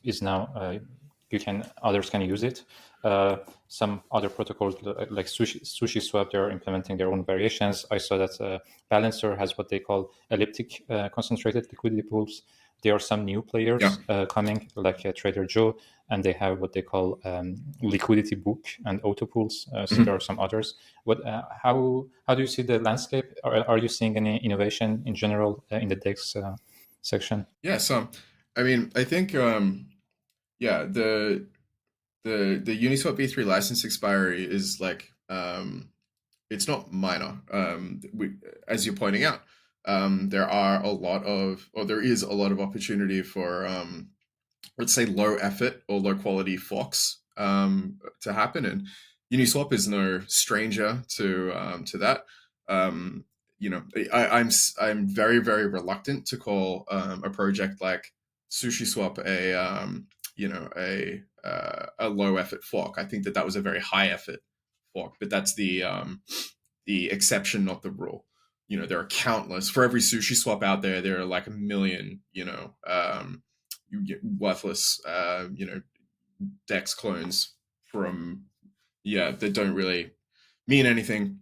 is now others can use it. Some other protocols like SushiSwap, they're implementing their own variations. I saw that Balancer has what they call elliptic concentrated liquidity pools. There are some new players coming, like Trader Joe, and they have what they call liquidity book and auto pools. So there are some others. How do you see the landscape? Are you seeing any innovation in general in the DEX section? Yeah, so I think the Uniswap V3 license expiry is like it's not minor. As you're pointing out, there is a lot of opportunity for let's say low effort or low quality forks to happen, and Uniswap is no stranger to that. I'm very, very reluctant to call a project like SushiSwap a low effort fork. I think that was a very high effort fork, but that's the exception, not the rule. There are countless. For every SushiSwap out there, there are like a million, worthless, DEX clones from, that don't really mean anything.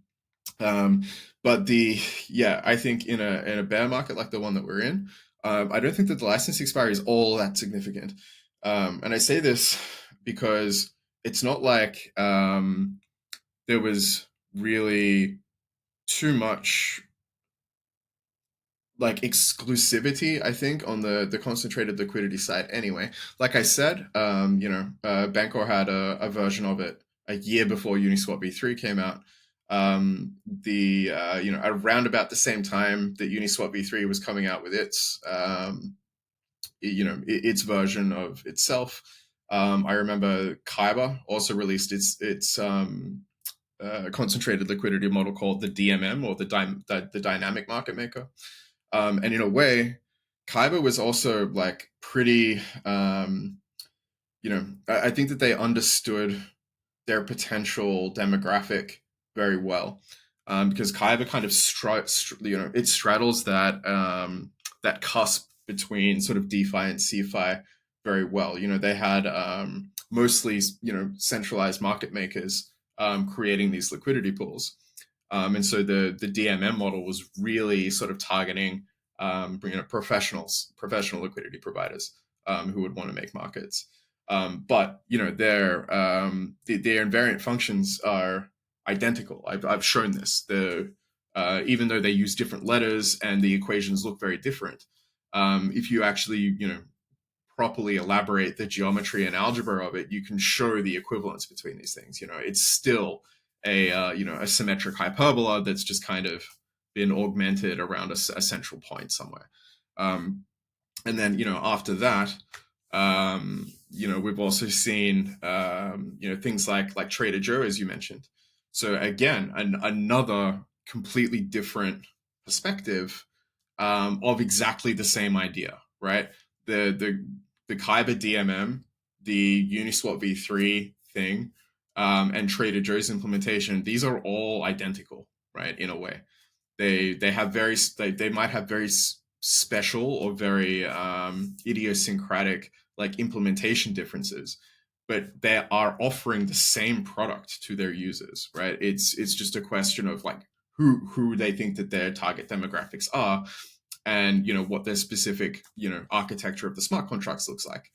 But I think in a bear market like the one that we're in, I don't think that the license expiry is all that significant. And I say this because it's not like there was really too much like exclusivity, I think, on the concentrated liquidity side. Anyway, like I said, Bancor had a version of it a year before Uniswap V3 came out. Around about the same time that Uniswap V3 was coming out with its version of itself. I remember Kyber also released its concentrated liquidity model called the DMM, or the dynamic market maker. And in a way, Kyber was also like pretty, I think that they understood their potential demographic very well, because Kyber kind of it straddles that cusp between sort of DeFi and CeFi very well. They had mostly centralized market makers creating these liquidity pools. And so the DMM model was really sort of targeting professional liquidity providers who would want to make markets. But their invariant functions are identical. I've shown this. Even though they use different letters and the equations look very different, if you actually properly elaborate the geometry and algebra of it, you can show the equivalence between these things. It's still a symmetric hyperbola that's just kind of been augmented around a central point somewhere. And then after that, we've also seen things like Trader Joe, as you mentioned. So again, another completely different perspective of exactly the same idea, right? The Kyber DMM, the Uniswap V3 thing, and Trader Joe's implementation, these are all identical, right? In a way, they might have very special or very idiosyncratic like implementation differences, but they are offering the same product to their users, right? It's just a question of like who they think that their target demographics are, and what their specific architecture of the smart contracts looks like.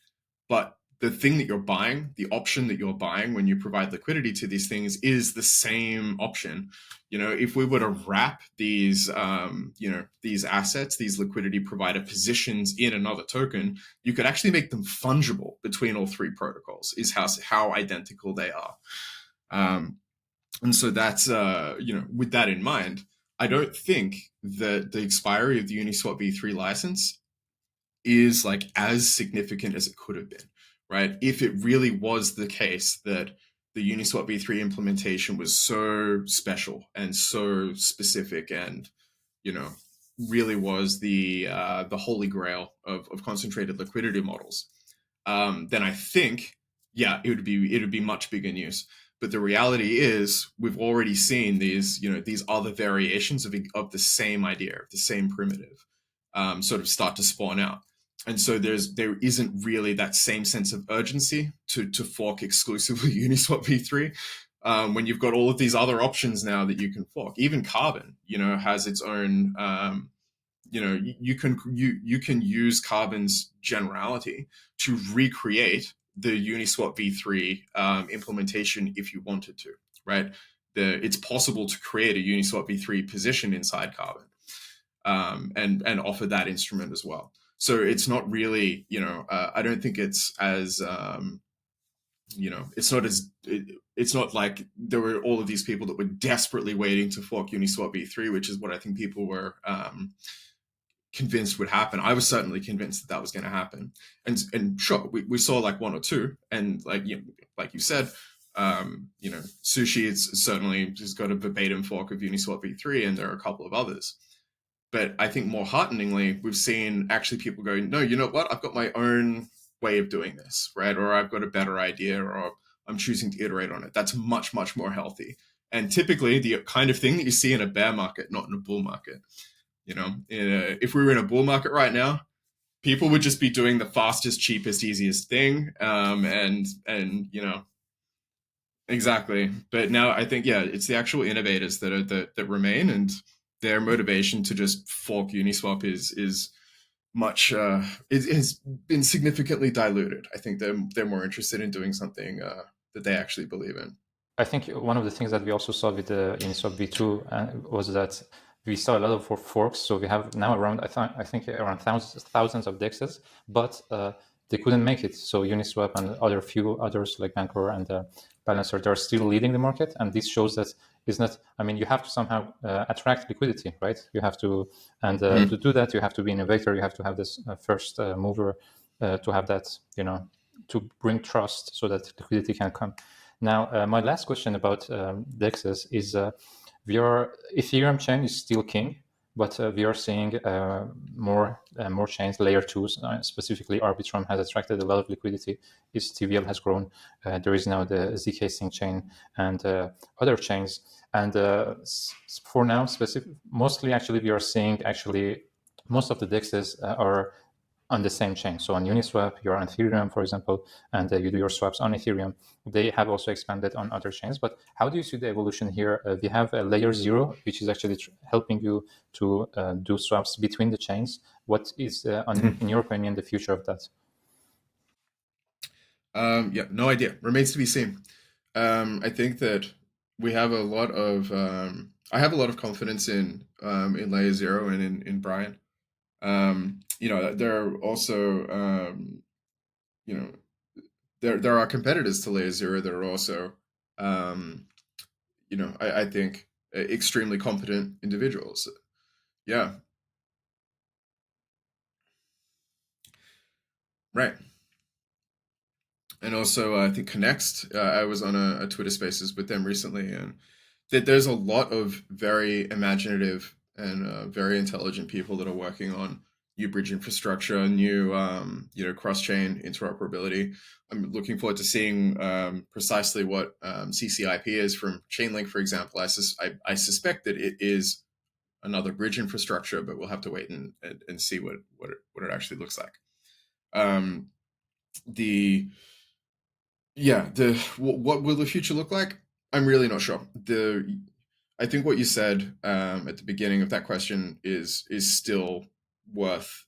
But the thing that you're buying, the option that you're buying when you provide liquidity to these things, is the same option. If we were to wrap these these assets, these liquidity provider positions in another token, you could actually make them fungible between all three protocols, is how identical they are. And so that's with that in mind, I don't think that the expiry of the Uniswap V3 license is like as significant as it could have been, right? If it really was the case that the Uniswap V3 implementation was so special and so specific, and really was the holy grail of concentrated liquidity models, then I think it would be much bigger news. But the reality is, we've already seen these other variations of the same idea, of the same primitive, sort of start to spawn out. And so there isn't really that same sense of urgency to fork exclusively Uniswap V3 when you've got all of these other options now that you can fork. Even Carbon, has its own. You can use Carbon's generality to recreate the Uniswap V3 implementation if you wanted to, right? It's possible to create a Uniswap V3 position inside Carbon, and offer that instrument as well. So it's not really, I don't think it's as, it's not like there were all of these people that were desperately waiting to fork Uniswap V3, which is what I think people were convinced would happen. I was certainly convinced that was going to happen. And sure, we saw like one or two, and like you said, Sushi, it's certainly just got a verbatim fork of Uniswap V3, and there are a couple of others. But I think more hearteningly, we've seen actually people go, no, you know what? I've got my own way of doing this, right? Or I've got a better idea, or I'm choosing to iterate on it. That's much, much more healthy. And typically the kind of thing that you see in a bear market, not in a bull market. If we were in a bull market right now, people would just be doing the fastest, cheapest, easiest thing. Exactly. But now I think, yeah, it's the actual innovators that remain, and their motivation to just fork Uniswap is much has been significantly diluted. I think they're more interested in doing something that they actually believe in. I think one of the things that we also saw with the Uniswap V2 was that we saw a lot of forks. So we have now around, I think around thousands of DEXes, but they couldn't make it. So Uniswap and few others like Bancor and Balancer, they're still leading the market. And this shows that it's not, I mean, you have to somehow attract liquidity, right? You have to, and to do that, you have to be innovator. You have to have this first mover to have that, to bring trust so that liquidity can come. Now, my last question about DEXs is Ethereum chain is still king, but we are seeing more chains, layer twos, specifically Arbitrum has attracted a lot of liquidity. Its TVL has grown. There is now the ZK Sync chain and other chains. And for now, mostly actually we are seeing actually most of the DEXs are on the same chain. So on Uniswap, you're on Ethereum, for example, and you do your swaps on Ethereum. They have also expanded on other chains. But how do you see the evolution here? We have a layer 0, which is actually helping you to do swaps between the chains. What is, in your opinion, the future of that? Yeah, no idea. Remains to be seen. I think that we have a lot of I have a lot of confidence in layer 0 and in Brian. There are also there are competitors to layer 0 that are also I think extremely competent individuals. Yeah. Right. And also I think Connext, I was on a Twitter Spaces with them recently, and there's a lot of very imaginative and very intelligent people that are working on new bridge infrastructure, new cross-chain interoperability. I'm looking forward to seeing precisely what CCIP is from Chainlink, for example. I suspect that it is another bridge infrastructure, but we'll have to wait and see what it actually looks like. What will the future look like? I'm really not sure. I think what you said at the beginning of that question is still worth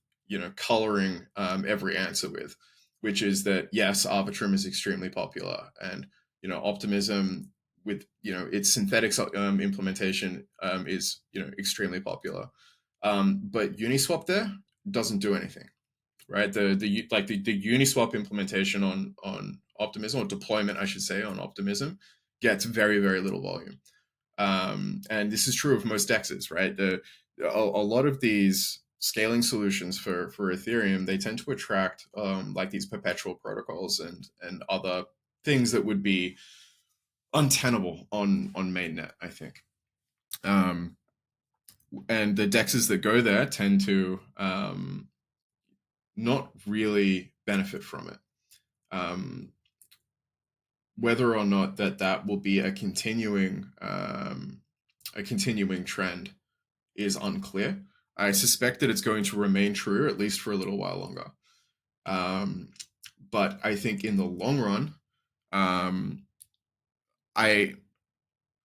coloring every answer with, which is that yes, Arbitrum is extremely popular, and Optimism with its synthetics implementation is extremely popular, but Uniswap there doesn't do anything. Right, the Uniswap implementation on Optimism, or deployment, I should say, on Optimism, gets very, very little volume. And this is true of most DEXs, right? A lot of these scaling solutions for Ethereum, they tend to attract like these perpetual protocols and other things that would be untenable on mainnet, I think. And the DEXs that go there tend to not really benefit from it. Whether or not that will be a continuing trend is unclear. I suspect that it's going to remain true at least for a little while longer. But I think in the long run,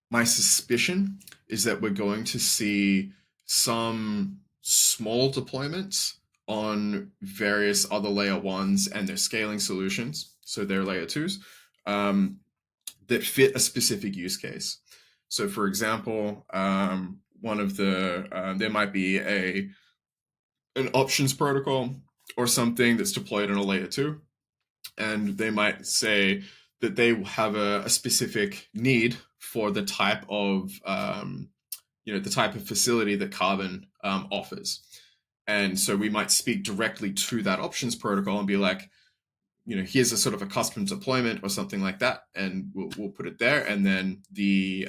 my suspicion is that we're going to see some small deployments on various other layer 1s and their scaling solutions, so their layer 2s, that fit a specific use case. So for example, one of there might be an options protocol or something that's deployed on a layer 2, and they might say that they have a specific need for the type of facility that Carbon offers. And so we might speak directly to that options protocol and be like, here's a sort of a custom deployment or something like that, and we'll put it there. And then the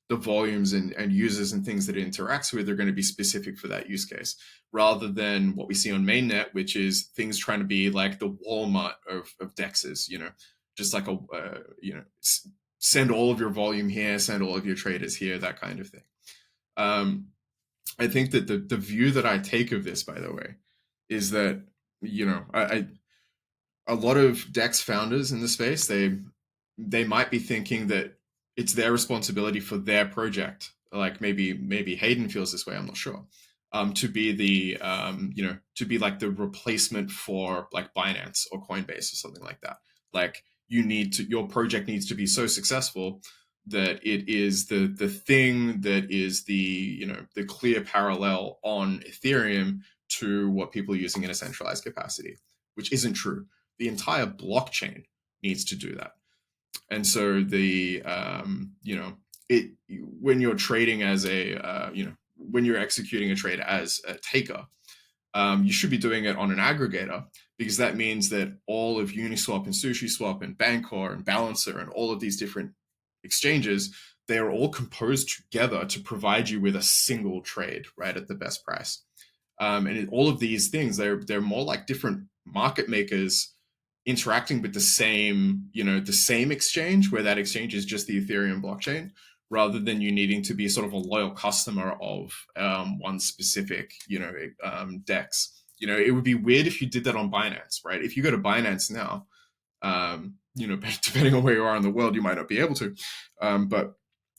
the volumes and users and things that it interacts with are going to be specific for that use case, rather than what we see on mainnet, which is things trying to be like the Walmart of DEXes, just like send all of your volume here, send all of your traders here, that kind of thing. I think that the view that I take of this, by the way, is that, a lot of DEX founders in the space, they might be thinking that it's their responsibility for their project. Like maybe Hayden feels this way, I'm not sure. To be to be like the replacement for like Binance or Coinbase or something like that. Like your project needs to be so successful that it is the thing that is the clear parallel on Ethereum to what people are using in a centralized capacity, which isn't true. The entire blockchain needs to do that. And so when you're trading as when you're executing a trade as a taker, you should be doing it on an aggregator, because that means that all of Uniswap and SushiSwap and Bancor and Balancer and all of these different exchanges, they are all composed together to provide you with a single trade, right, at the best price. And all of these things, they're more like different market makers interacting with the same exchange, where that exchange is just the Ethereum blockchain, rather than you needing to be sort of a loyal customer of one specific, DEX. It would be weird if you did that on Binance, right? If you go to Binance now, depending on where you are in the world, you might not be able to. But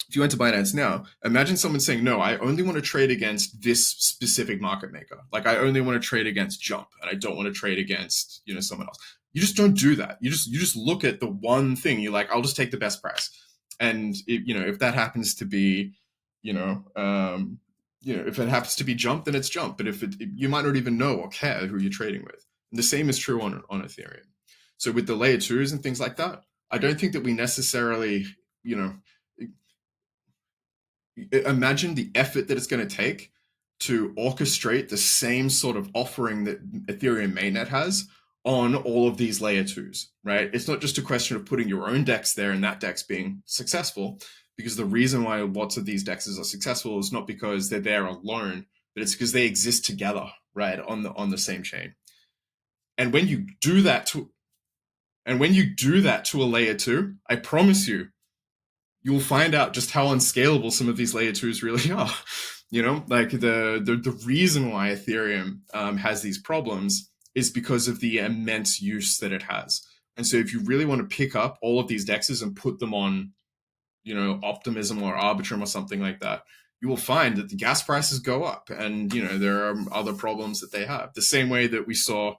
if you went to Binance now, imagine someone saying, no, I only want to trade against this specific market maker. Like, I only want to trade against Jump, and I don't want to trade against, someone else. You just don't do that. You just look at the one thing. You're like, I'll just take the best price. And if that happens to be, if it happens to be Jump, then it's Jump. But you might not even know or care who you're trading with. And the same is true on Ethereum. So with the layer 2s and things like that, I don't think that we necessarily, imagine the effort that it's going to take to orchestrate the same sort of offering that Ethereum mainnet has on all of these layer 2s, right? It's not just a question of putting your own DEX there and that DEX being successful, because the reason why lots of these DEXes are successful is not because they're there alone, but it's because they exist together, right, on the same chain. And when you do that to a layer 2, I promise you'll find out just how unscalable some of these layer 2s really are. Like the reason why Ethereum has these problems is because of the immense use that it has. And so if you really want to pick up all of these DEXes and put them on, Optimism or Arbitrum or something like that, you will find that the gas prices go up, and there are other problems that they have. The same way that we saw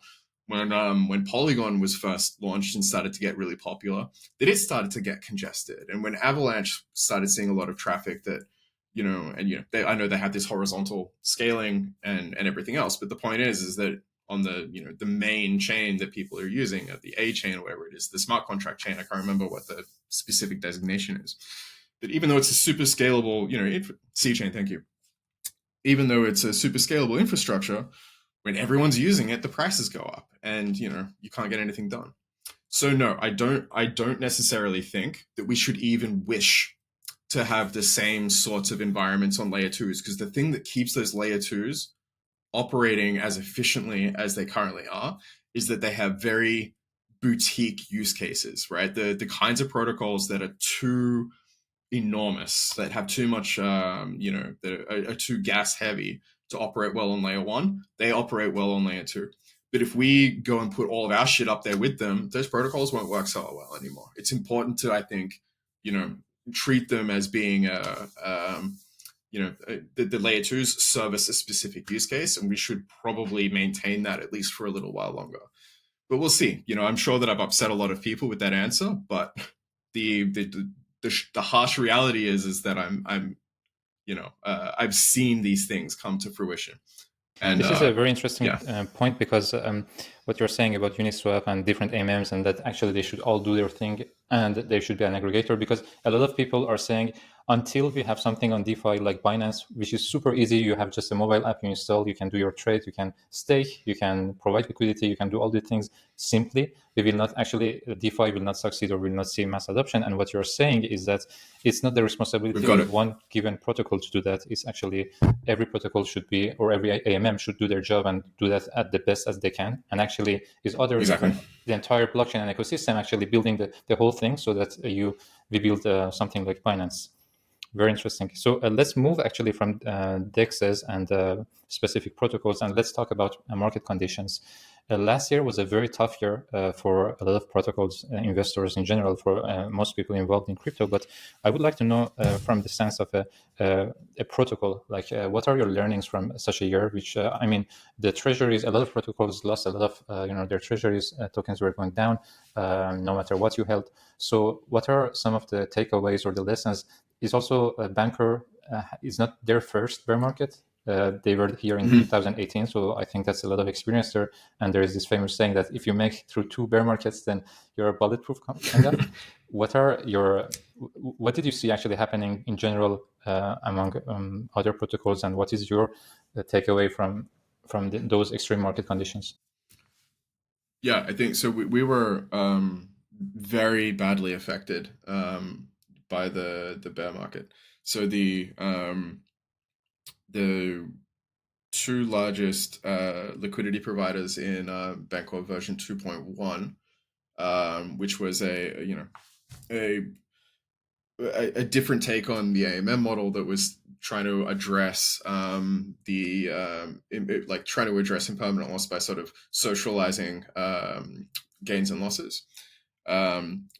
when Polygon was first launched and started to get really popular, that it started to get congested. And when Avalanche started seeing a lot of traffic, that I know they have this horizontal scaling and everything else, but the point is that on the the main chain that people are using, the A chain or whatever it is, the smart contract chain, I can't remember what the specific designation is, that even though it's a super scalable, C chain, thank you. Even though it's a super scalable infrastructure, when everyone's using it, the prices go up, and you can't get anything done. So no, I don't necessarily think that we should even wish to have the same sorts of environments on layer 2s, because the thing that keeps those layer 2s operating as efficiently as they currently are is that they have very boutique use cases, right? The kinds of protocols that are too enormous, that have too much, that are too gas heavy to operate well on layer 1, they operate well on layer 2. But if we go and put all of our shit up there with them, those protocols won't work so well anymore. It's important to, I think, treat them as being the layer 2s service a specific use case, and we should probably maintain that at least for a little while longer. But we'll see. I'm sure that I've upset a lot of people with that answer, but the harsh reality is that I've seen these things come to fruition. And this is a very interesting point, because what you're saying about Uniswap and different AMMs, and that actually they should all do their thing and they should be an aggregator, because a lot of people are saying, until we have something on DeFi like Binance, which is super easy. You have just a mobile app you install, you can do your trade, you can stake, you can provide liquidity, you can do all the things simply. We will not actually, DeFi will not succeed or will not see mass adoption. And what you're saying is that it's not the We've responsibility got of it. one given protocol to do that. It's actually every protocol should be, or every AMM should do their job and do that at the best as they can. And actually, is others Exactly. and the entire blockchain and ecosystem actually building the whole thing so that we build something like Binance. Very interesting. So let's move actually from DEXes and specific protocols, and let's talk about market conditions. Last year was a very tough year for a lot of protocols, investors in general, for most people involved in crypto. But I would like to know from the sense of a protocol, like what are your learnings from such a year? Which I mean, the treasuries, a lot of protocols lost a lot of their treasuries, tokens were going down, no matter what you held. So what are some of the takeaways or the lessons? Is also Bancor is not their first bear market. They were here in 2018, so I think that's a lot of experience there. And there is this famous saying that if you make through two bear markets, then you're bulletproof, kind of. What did you see actually happening in general among other protocols, and what is your takeaway from those extreme market conditions? Yeah, I think so. We were very badly affected by the bear market. So the two largest liquidity providers in Bancor version 2.1, which was a a different take on the AMM model that was trying to address like trying to address impermanent loss by sort of socializing gains and losses.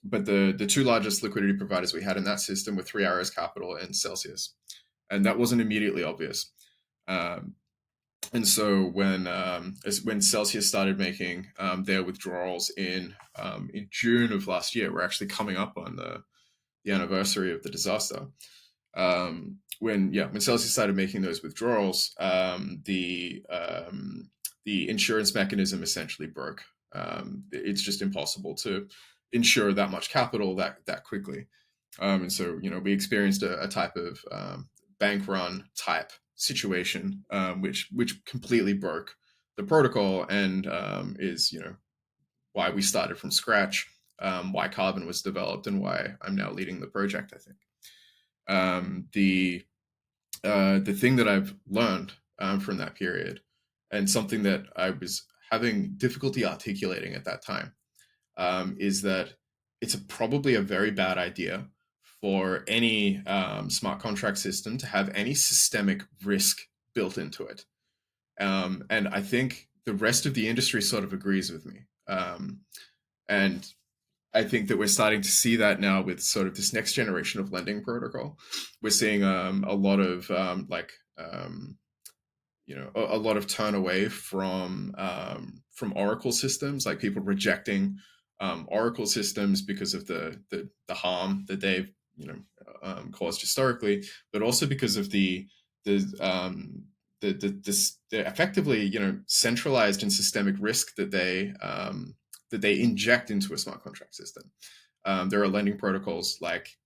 But the two largest liquidity providers we had in that system were Three Arrows Capital and Celsius, and that wasn't immediately obvious. And so when Celsius started making their withdrawals in June of last year, we're actually coming up on the anniversary of the disaster. When Celsius started making those withdrawals, the insurance mechanism essentially broke. It's just impossible to insure that much capital that quickly. And so we experienced a type of bank run type situation, which completely broke the protocol and is why we started from scratch, why Carbon was developed, and why I'm now leading the project. I think the thing that I've learned from that period, and something that I was having difficulty articulating at that time, is that it's probably a very bad idea for any smart contract system to have any systemic risk built into it. And I think the rest of the industry sort of agrees with me. And I think that we're starting to see that now with sort of this next generation of lending protocol. We're seeing a lot of a lot of turn away from Oracle systems, like people rejecting Oracle systems because of the harm that they've caused historically, but also because of the effectively centralized and systemic risk that they inject into a smart contract system. There are lending protocols like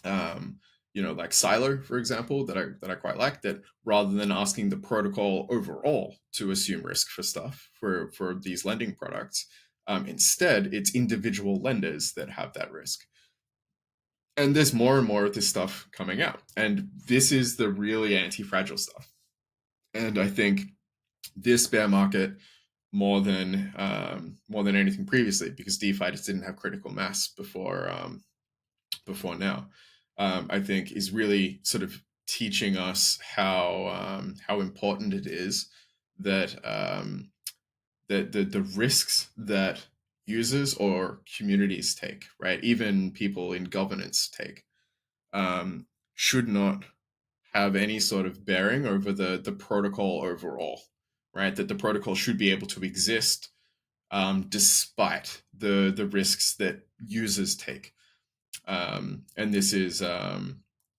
like Silo, for example, that I quite like, that rather than asking the protocol overall to assume risk for stuff for these lending products, instead it's individual lenders that have that risk. And there's more and more of this stuff coming out, and this is the really anti-fragile stuff. And I think this bear market, more than anything previously, because DeFi just didn't have critical mass before now, I think is really sort of teaching us how important it is that the risks that users or communities take, right, even people in governance take, should not have any sort of bearing over the protocol overall, right? That the protocol should be able to exist despite the risks that users take. And this is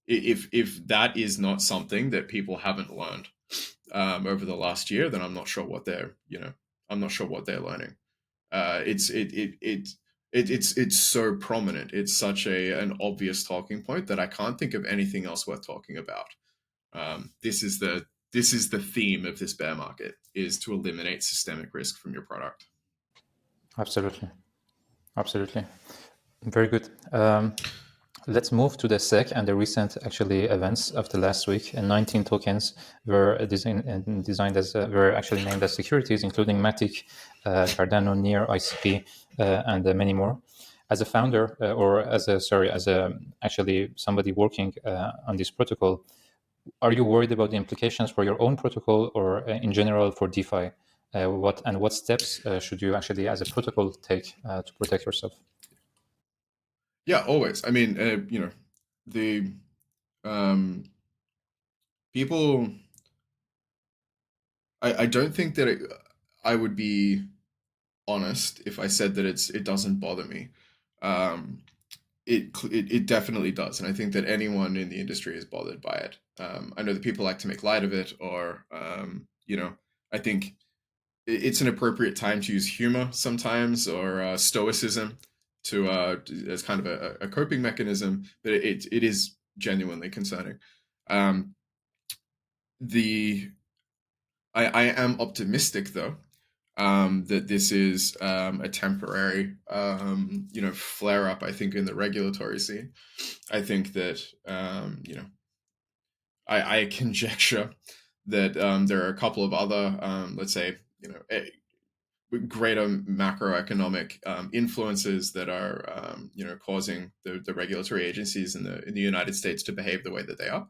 if that is not something that people haven't learned over the last year, then I'm not sure what they're learning. It's it's so prominent. It's such an obvious talking point that I can't think of anything else worth talking about. This is the theme of this bear market, is to eliminate systemic risk from your product. Absolutely. Absolutely. Very good. Let's move to the SEC and the recent actually events of the last week. And 19 tokens were designed as were actually named as securities, including Matic, Cardano, Near, ICP, and many more. As a founder, or as a actually somebody working on this protocol, are you worried about the implications for your own protocol or in general for DeFi? What steps should you actually, as a protocol, take to protect yourself? Yeah, always. I mean, the people. I don't think that I would be honest if I said that it doesn't bother me. Um, it definitely does, and I think that anyone in the industry is bothered by it. I know that people like to make light of it, or I think it's an appropriate time to use humor sometimes, or stoicism to as kind of a coping mechanism, but it is genuinely concerning. Um, the I am optimistic though, that this is a temporary flare up. I think in the regulatory scene, I think that I conjecture that there are a couple of other let's say greater macroeconomic influences that are causing the regulatory agencies in the United States to behave the way that they are,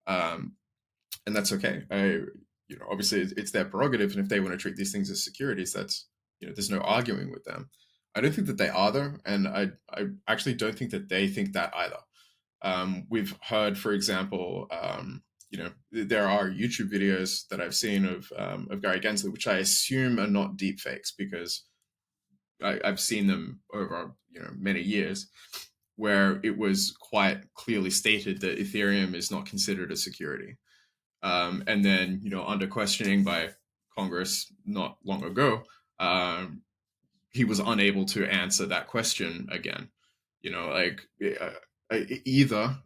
and that's okay. Obviously it's their prerogative, and if they want to treat these things as securities, that's there's no arguing with them. I don't think that they are though, and I actually don't think that they think that either. We've heard, for example, there are YouTube videos that I've seen of Gary Gensler, which I assume are not deep fakes because I've seen them over many years, where it was quite clearly stated that Ethereum is not considered a security. And then under questioning by Congress not long ago, he was unable to answer that question again. Like either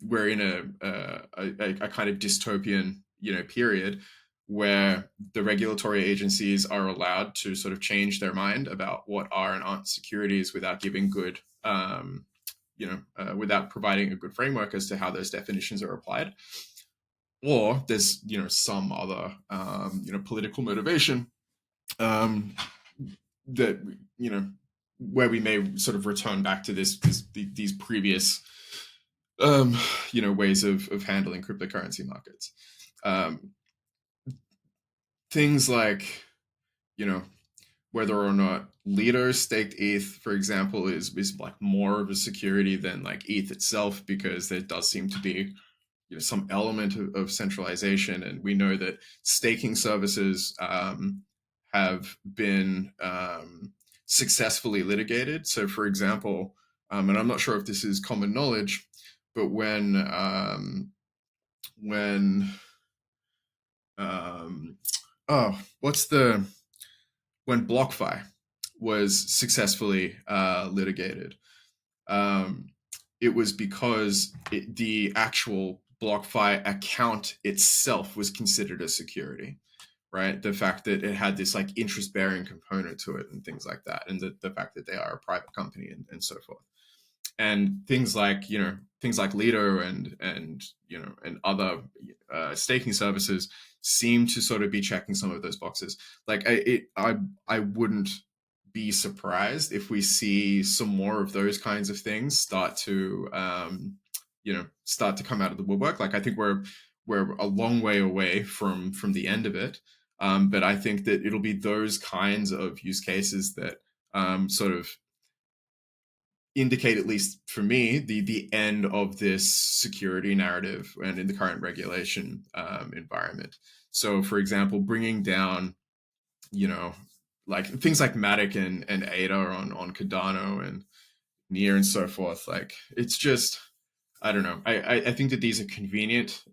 we're in a kind of dystopian period where the regulatory agencies are allowed to sort of change their mind about what are and aren't securities without giving good without providing a good framework as to how those definitions are applied, or there's some other political motivation um, that where we may sort of return back to these previous ways of handling cryptocurrency markets. Um, Things like whether or not Lido staked ETH, for example, is like more of a security than like ETH itself, because there does seem to be some element of centralization, and we know that staking services have been successfully litigated. So, for example, and I'm not sure if this is common knowledge, but when what's the when BlockFi was successfully litigated, um, it was because the actual BlockFi account itself was considered a security, right? The fact that it had this like interest bearing component to it and things like that, and the fact that they are a private company and so forth. And things like Lido and other staking services seem to sort of be checking some of those boxes. Like I wouldn't be surprised if we see some more of those kinds of things start to start to come out of the woodwork. Like I think we're a long way away from the end of it, but I think that it'll be those kinds of use cases that sort of indicate, at least for me, the end of this security narrative and in the current regulation environment. So, for example, bringing down, like things like Matic and Ada on Cardano and Near and so forth. Like it's just, I don't know. I think that these are convenient,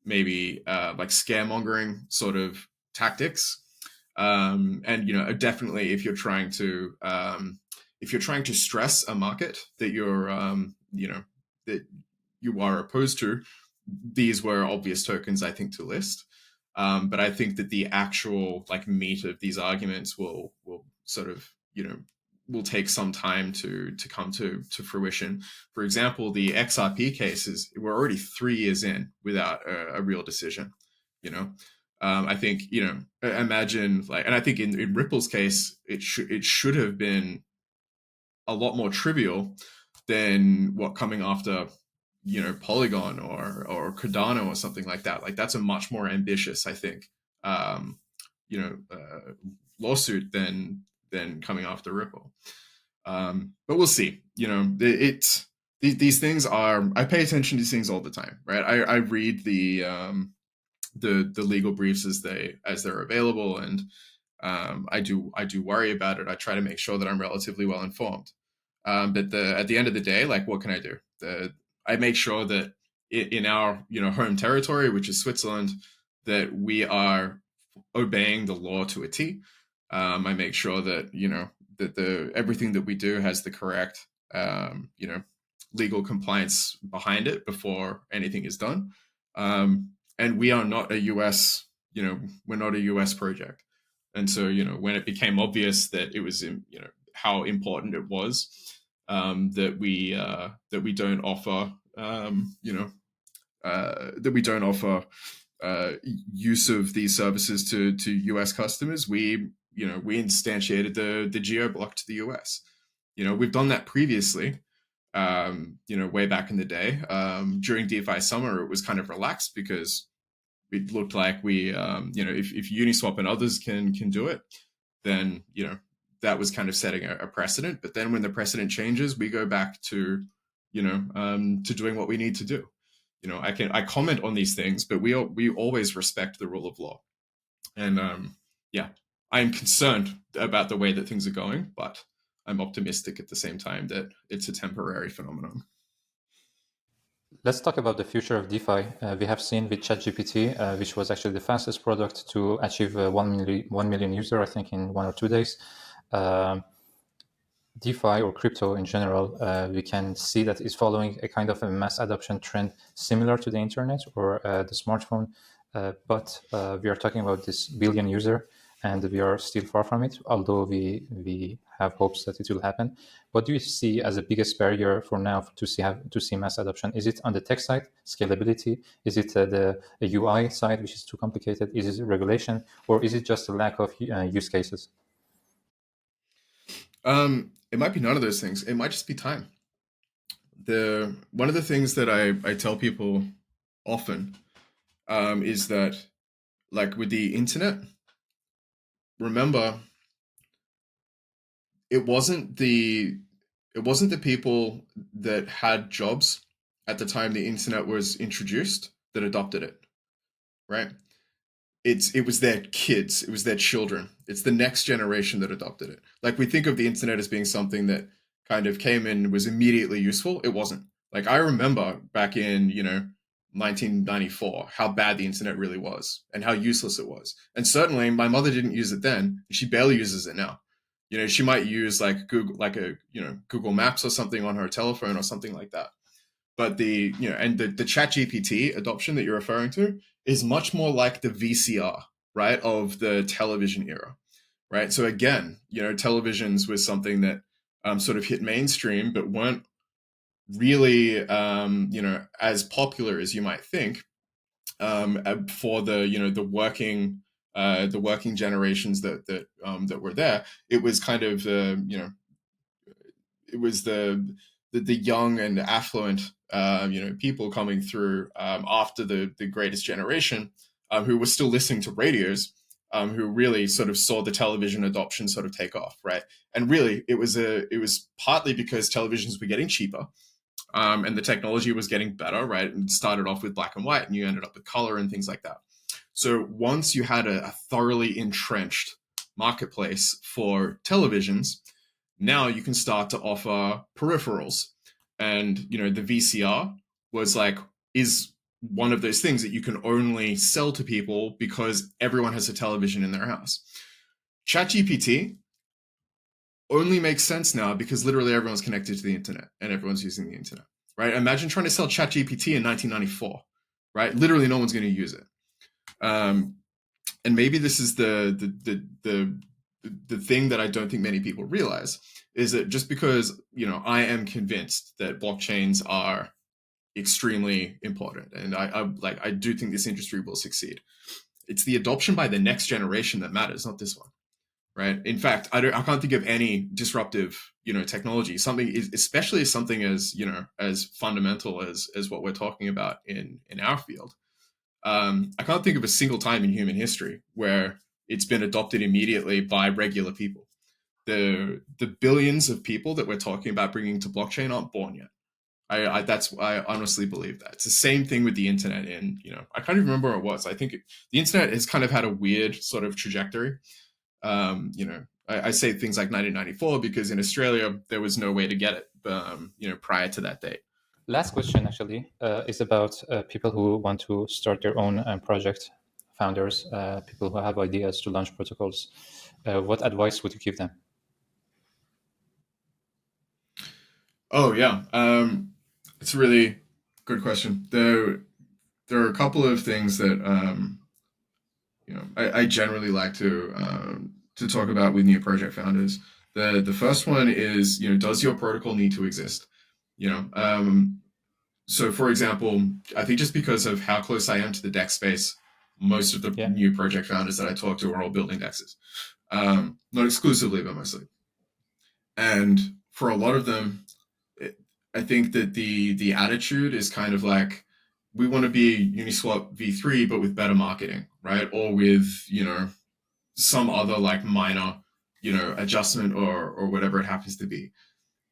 maybe like scaremongering sort of tactics. And definitely if you're trying to stress a market that that you are opposed to, these were obvious tokens, I think, to list. But I think that the actual meat of these arguments will sort of will take some time to come to fruition. For example, the XRP cases, we're already 3 years in without a real decision. I think imagine and I think in Ripple's case, it should have been a lot more trivial than what coming after Polygon or Cardano or something like that. That's a much more ambitious, I think, lawsuit than coming after Ripple. But we'll see. These things are. I pay attention to these things all the time, right? I read the legal briefs as they're available, and I do worry about it. I try to make sure that I'm relatively well informed. But at the end of the day, what can I do? I make sure that in our home territory, which is Switzerland, that we are obeying the law to a T. I make sure that that everything that we do has the correct legal compliance behind it before anything is done. And we are not a US, we're not a US project. And so, when it became obvious that it was, how important it was that we don't offer, that we don't offer use of these services to US customers, we instantiated the geo block to the US. We've done that previously. Way back in the day, during DeFi summer, it was kind of relaxed because it looked like we, if Uniswap and others can do it, then that was kind of setting a precedent. But then when the precedent changes, we go back to to doing what we need to do. I comment on these things, but we always respect the rule of law. And I'm concerned about the way that things are going, but I'm optimistic at the same time that it's a temporary phenomenon. Let's talk about the future of DeFi. We have seen with ChatGPT, which was actually the fastest product to achieve 1 million users, I think, in 1 or 2 days. DeFi or crypto in general, we can see that it's following a kind of a mass adoption trend similar to the internet or the smartphone. But we are talking about this billion user, and we are still far from it, although we have hopes that it will happen. What do you see as the biggest barrier for now to see mass adoption? Is it on the tech side, scalability? Is it the UI side, which is too complicated? Is it regulation, or is it just a lack of use cases? It might be none of those things. It might just be time. One of the things that I tell people often is that, with the internet, remember, it wasn't the people that had jobs at the time the internet was introduced that adopted it, right? It was their kids, it was their children, it's the next generation that adopted it. We think of the internet as being something that kind of came in and was immediately useful. It wasn't. I remember back in 1994 how bad the internet really was and how useless it was. And certainly my mother didn't use it then. She barely uses it now. She might use Google Maps or something on her telephone or something like that. But the ChatGPT adoption that you're referring to is much more like the VCR, right, of the television era, right? So again, televisions was something that sort of hit mainstream, but weren't really as popular as you might think for the working generations that were there. It was kind of it was the young and affluent people coming through after the greatest generation who were still listening to radios, who really sort of saw the television adoption sort of take off, right? And really, it was partly because televisions were getting cheaper. And the technology was getting better, right? And it started off with black and white, and you ended up with color and things like that. So once you had a thoroughly entrenched marketplace for televisions, now you can start to offer peripherals. And, the VCR is one of those things that you can only sell to people because everyone has a television in their house. ChatGPT only makes sense now because literally everyone's connected to the internet and everyone's using the internet, right? Imagine trying to sell ChatGPT in 1994, right? Literally no one's going to use it. And maybe this is the thing that I don't think many people realize is that just because, I am convinced that blockchains are extremely important, and I do think this industry will succeed. It's the adoption by the next generation that matters, not this one, right? In fact, I can't think of any disruptive, technology, especially something as, as fundamental as what we're talking about in our field. I can't think of a single time in human history where it's been adopted immediately by regular people. The billions of people that we're talking about bringing to blockchain aren't born yet. I honestly believe that. It's the same thing with the internet. And I can't even remember where it was. I think the internet has kind of had a weird sort of trajectory. I say things like 1994 because in Australia there was no way to get it, prior to that date. Last question actually is about people who want to start their own project, founders, people who have ideas to launch protocols. What advice would you give them? Oh yeah, it's a really good question. There are a couple of things that I generally like to talk about with new project founders. The first one is, does your protocol need to exist? So for example, I think just because of how close I am to the DEX space, most of the new project founders that I talk to are all building DEXes, not exclusively, but mostly. And for a lot of them, I think that the attitude is kind of like, we want to be Uniswap V3, but with better marketing, right? Or with, some other like minor, adjustment or whatever it happens to be.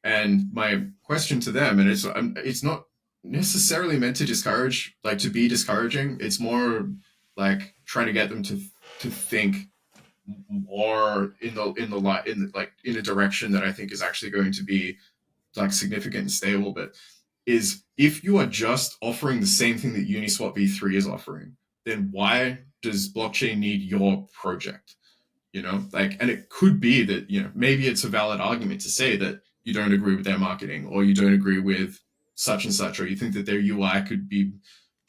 And my question to them, and it's not necessarily meant to discourage, like to be discouraging. It's more like trying to get them to think more in a direction that I think is actually going to be like significant and stable. But is, if you are just offering the same thing that Uniswap V3 is offering, then why does blockchain need your project? And it could be that, maybe it's a valid argument to say that you don't agree with their marketing, or you don't agree with such and such, or you think that their UI could be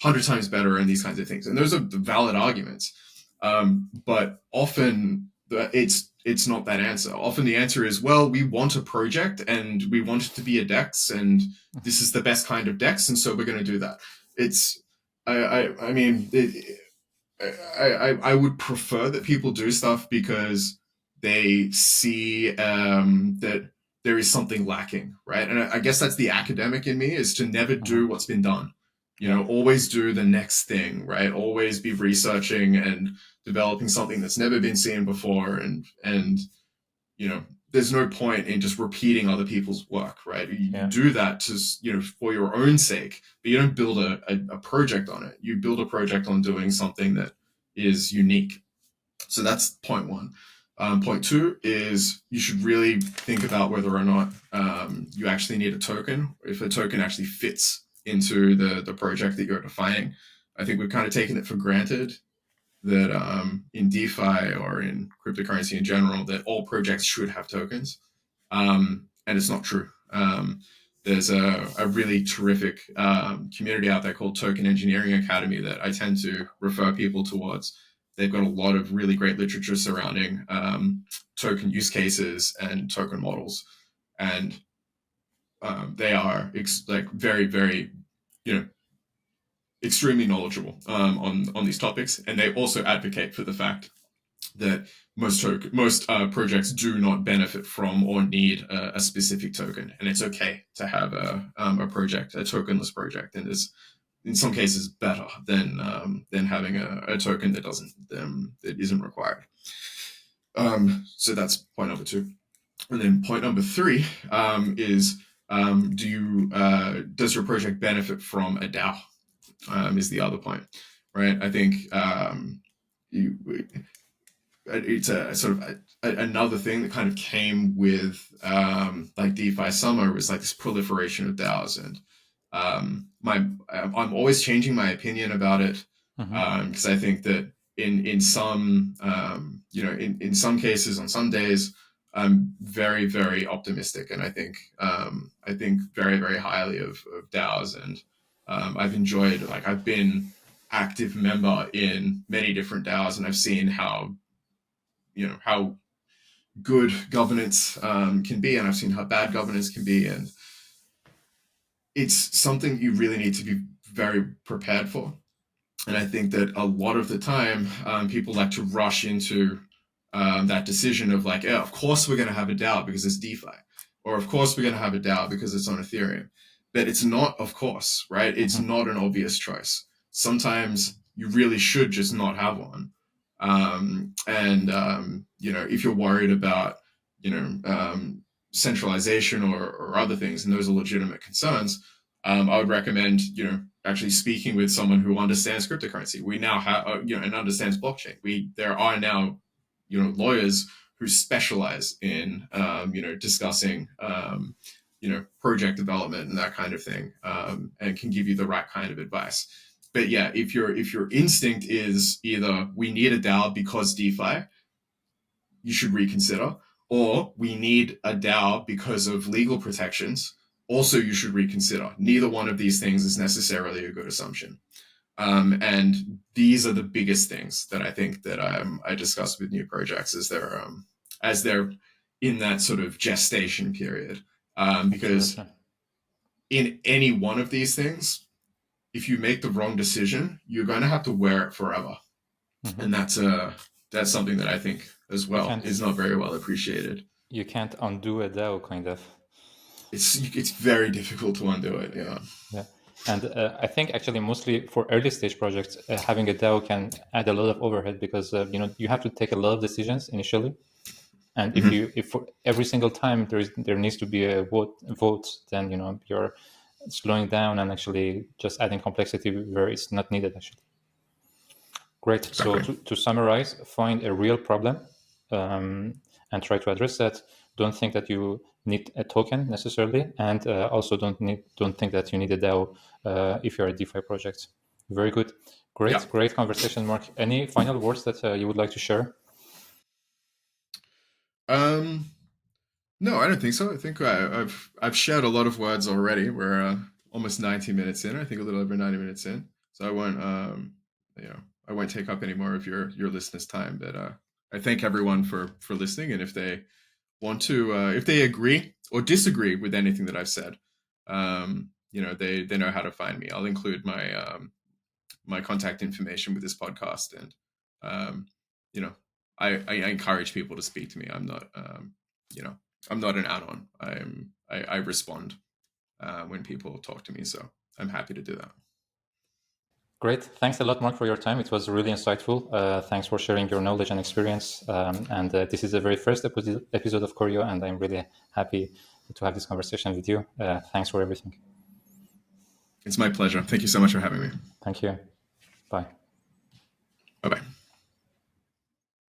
100 times better, and these kinds of things. And those are the valid arguments. But often it's not that answer. Often the answer is, well, we want a project and we want it to be a DEX, and this is the best kind of DEX, and so we're going to do that. I would prefer that people do stuff because they see that there is something lacking, right? And I guess that's the academic in me, is to never do what's been done. Always do the next thing, right? Always be researching and developing something that's never been seen before. And there's no point in just repeating other people's work, right? You do that to, for your own sake, but you don't build a project on it. You build a project on doing something that is unique. So that's point one. Point two is, you should really think about whether or not you actually need a token, if a token actually fits into the project that you're defining. I think we've kind of taken it for granted that in DeFi or in cryptocurrency in general, that all projects should have tokens. And it's not true. There's a really terrific community out there called Token Engineering Academy that I tend to refer people towards. They've got a lot of really great literature surrounding token use cases and token models. And they are very, very, extremely knowledgeable on these topics. And they also advocate for the fact that most projects do not benefit from or need a specific token, and it's okay to have a tokenless project, and is in some cases better than having a token that isn't required. So that's point number two, and then point number three is, does your project benefit from a DAO? Is the other point, right? I think it's a sort of another thing that kind of came with like DeFi summer, was like this proliferation of DAOs, and I'm always changing my opinion about it, because I think that in some in some cases on some days I'm very, very optimistic, and I think very, very highly of DAOs, and I've enjoyed, like, I've been active member in many different DAOs, and I've seen how how good governance can be, and I've seen how bad governance can be, and it's something you really need to be very prepared for. And I think that a lot of the time, people like to rush into that decision of like, yeah, of course we're going to have a DAO because it's DeFi, or of course we're going to have a DAO because it's on Ethereum. But it's not, of course, right? It's not an obvious choice. Sometimes you really should just not have one. If you're worried about, centralization or other things, and those are legitimate concerns, I would recommend, actually speaking with someone who understands cryptocurrency. We now have, and understands blockchain. There are now, lawyers who specialize in, discussing, project development and that kind of thing, and can give you the right kind of advice. But yeah, if your instinct is either we need a DAO because DeFi, you should reconsider, or we need a DAO because of legal protections, also you should reconsider. Neither one of these things is necessarily a good assumption. And these are the biggest things that I think that I discuss with new projects as they're in that sort of gestation period. Because in any one of these things, if you make the wrong decision, you're going to have to wear it forever. And that's something that I think as well is not very well appreciated. You can't undo a DAO, kind of. It's very difficult to undo it. Yeah. Yeah. And I think actually mostly for early stage projects, having a DAO can add a lot of overhead because you have to take a lot of decisions initially, and if for every single time there needs to be a vote, then you're slowing down and actually just adding complexity where it's not needed actually. Great. Exactly. So to summarize, find a real problem and try to address that. Don't think that you need a token necessarily, and also don't think that you need a DAO if you're a DeFi project. Very good. Great conversation, Mark. Any final words that you would like to share? No, I don't think so. I think I've shared a lot of words already. We're almost 90 minutes in. I think a little over 90 minutes in. So I won't take up any more of your listeners' time. But I thank everyone for listening, and if they want to, if they agree or disagree with anything that I've said, they know how to find me. I'll include my my contact information with this podcast, and I encourage people to speak to me. I'm not I'm not an add-on. I respond when people talk to me, so I'm happy to do that. Great. Thanks a lot, Mark, for your time. It was really insightful. Thanks for sharing your knowledge and experience. And this is the very first episode of Koryo, and I'm really happy to have this conversation with you. Thanks for everything. It's my pleasure. Thank you so much for having me. Thank you. Bye. Bye-bye.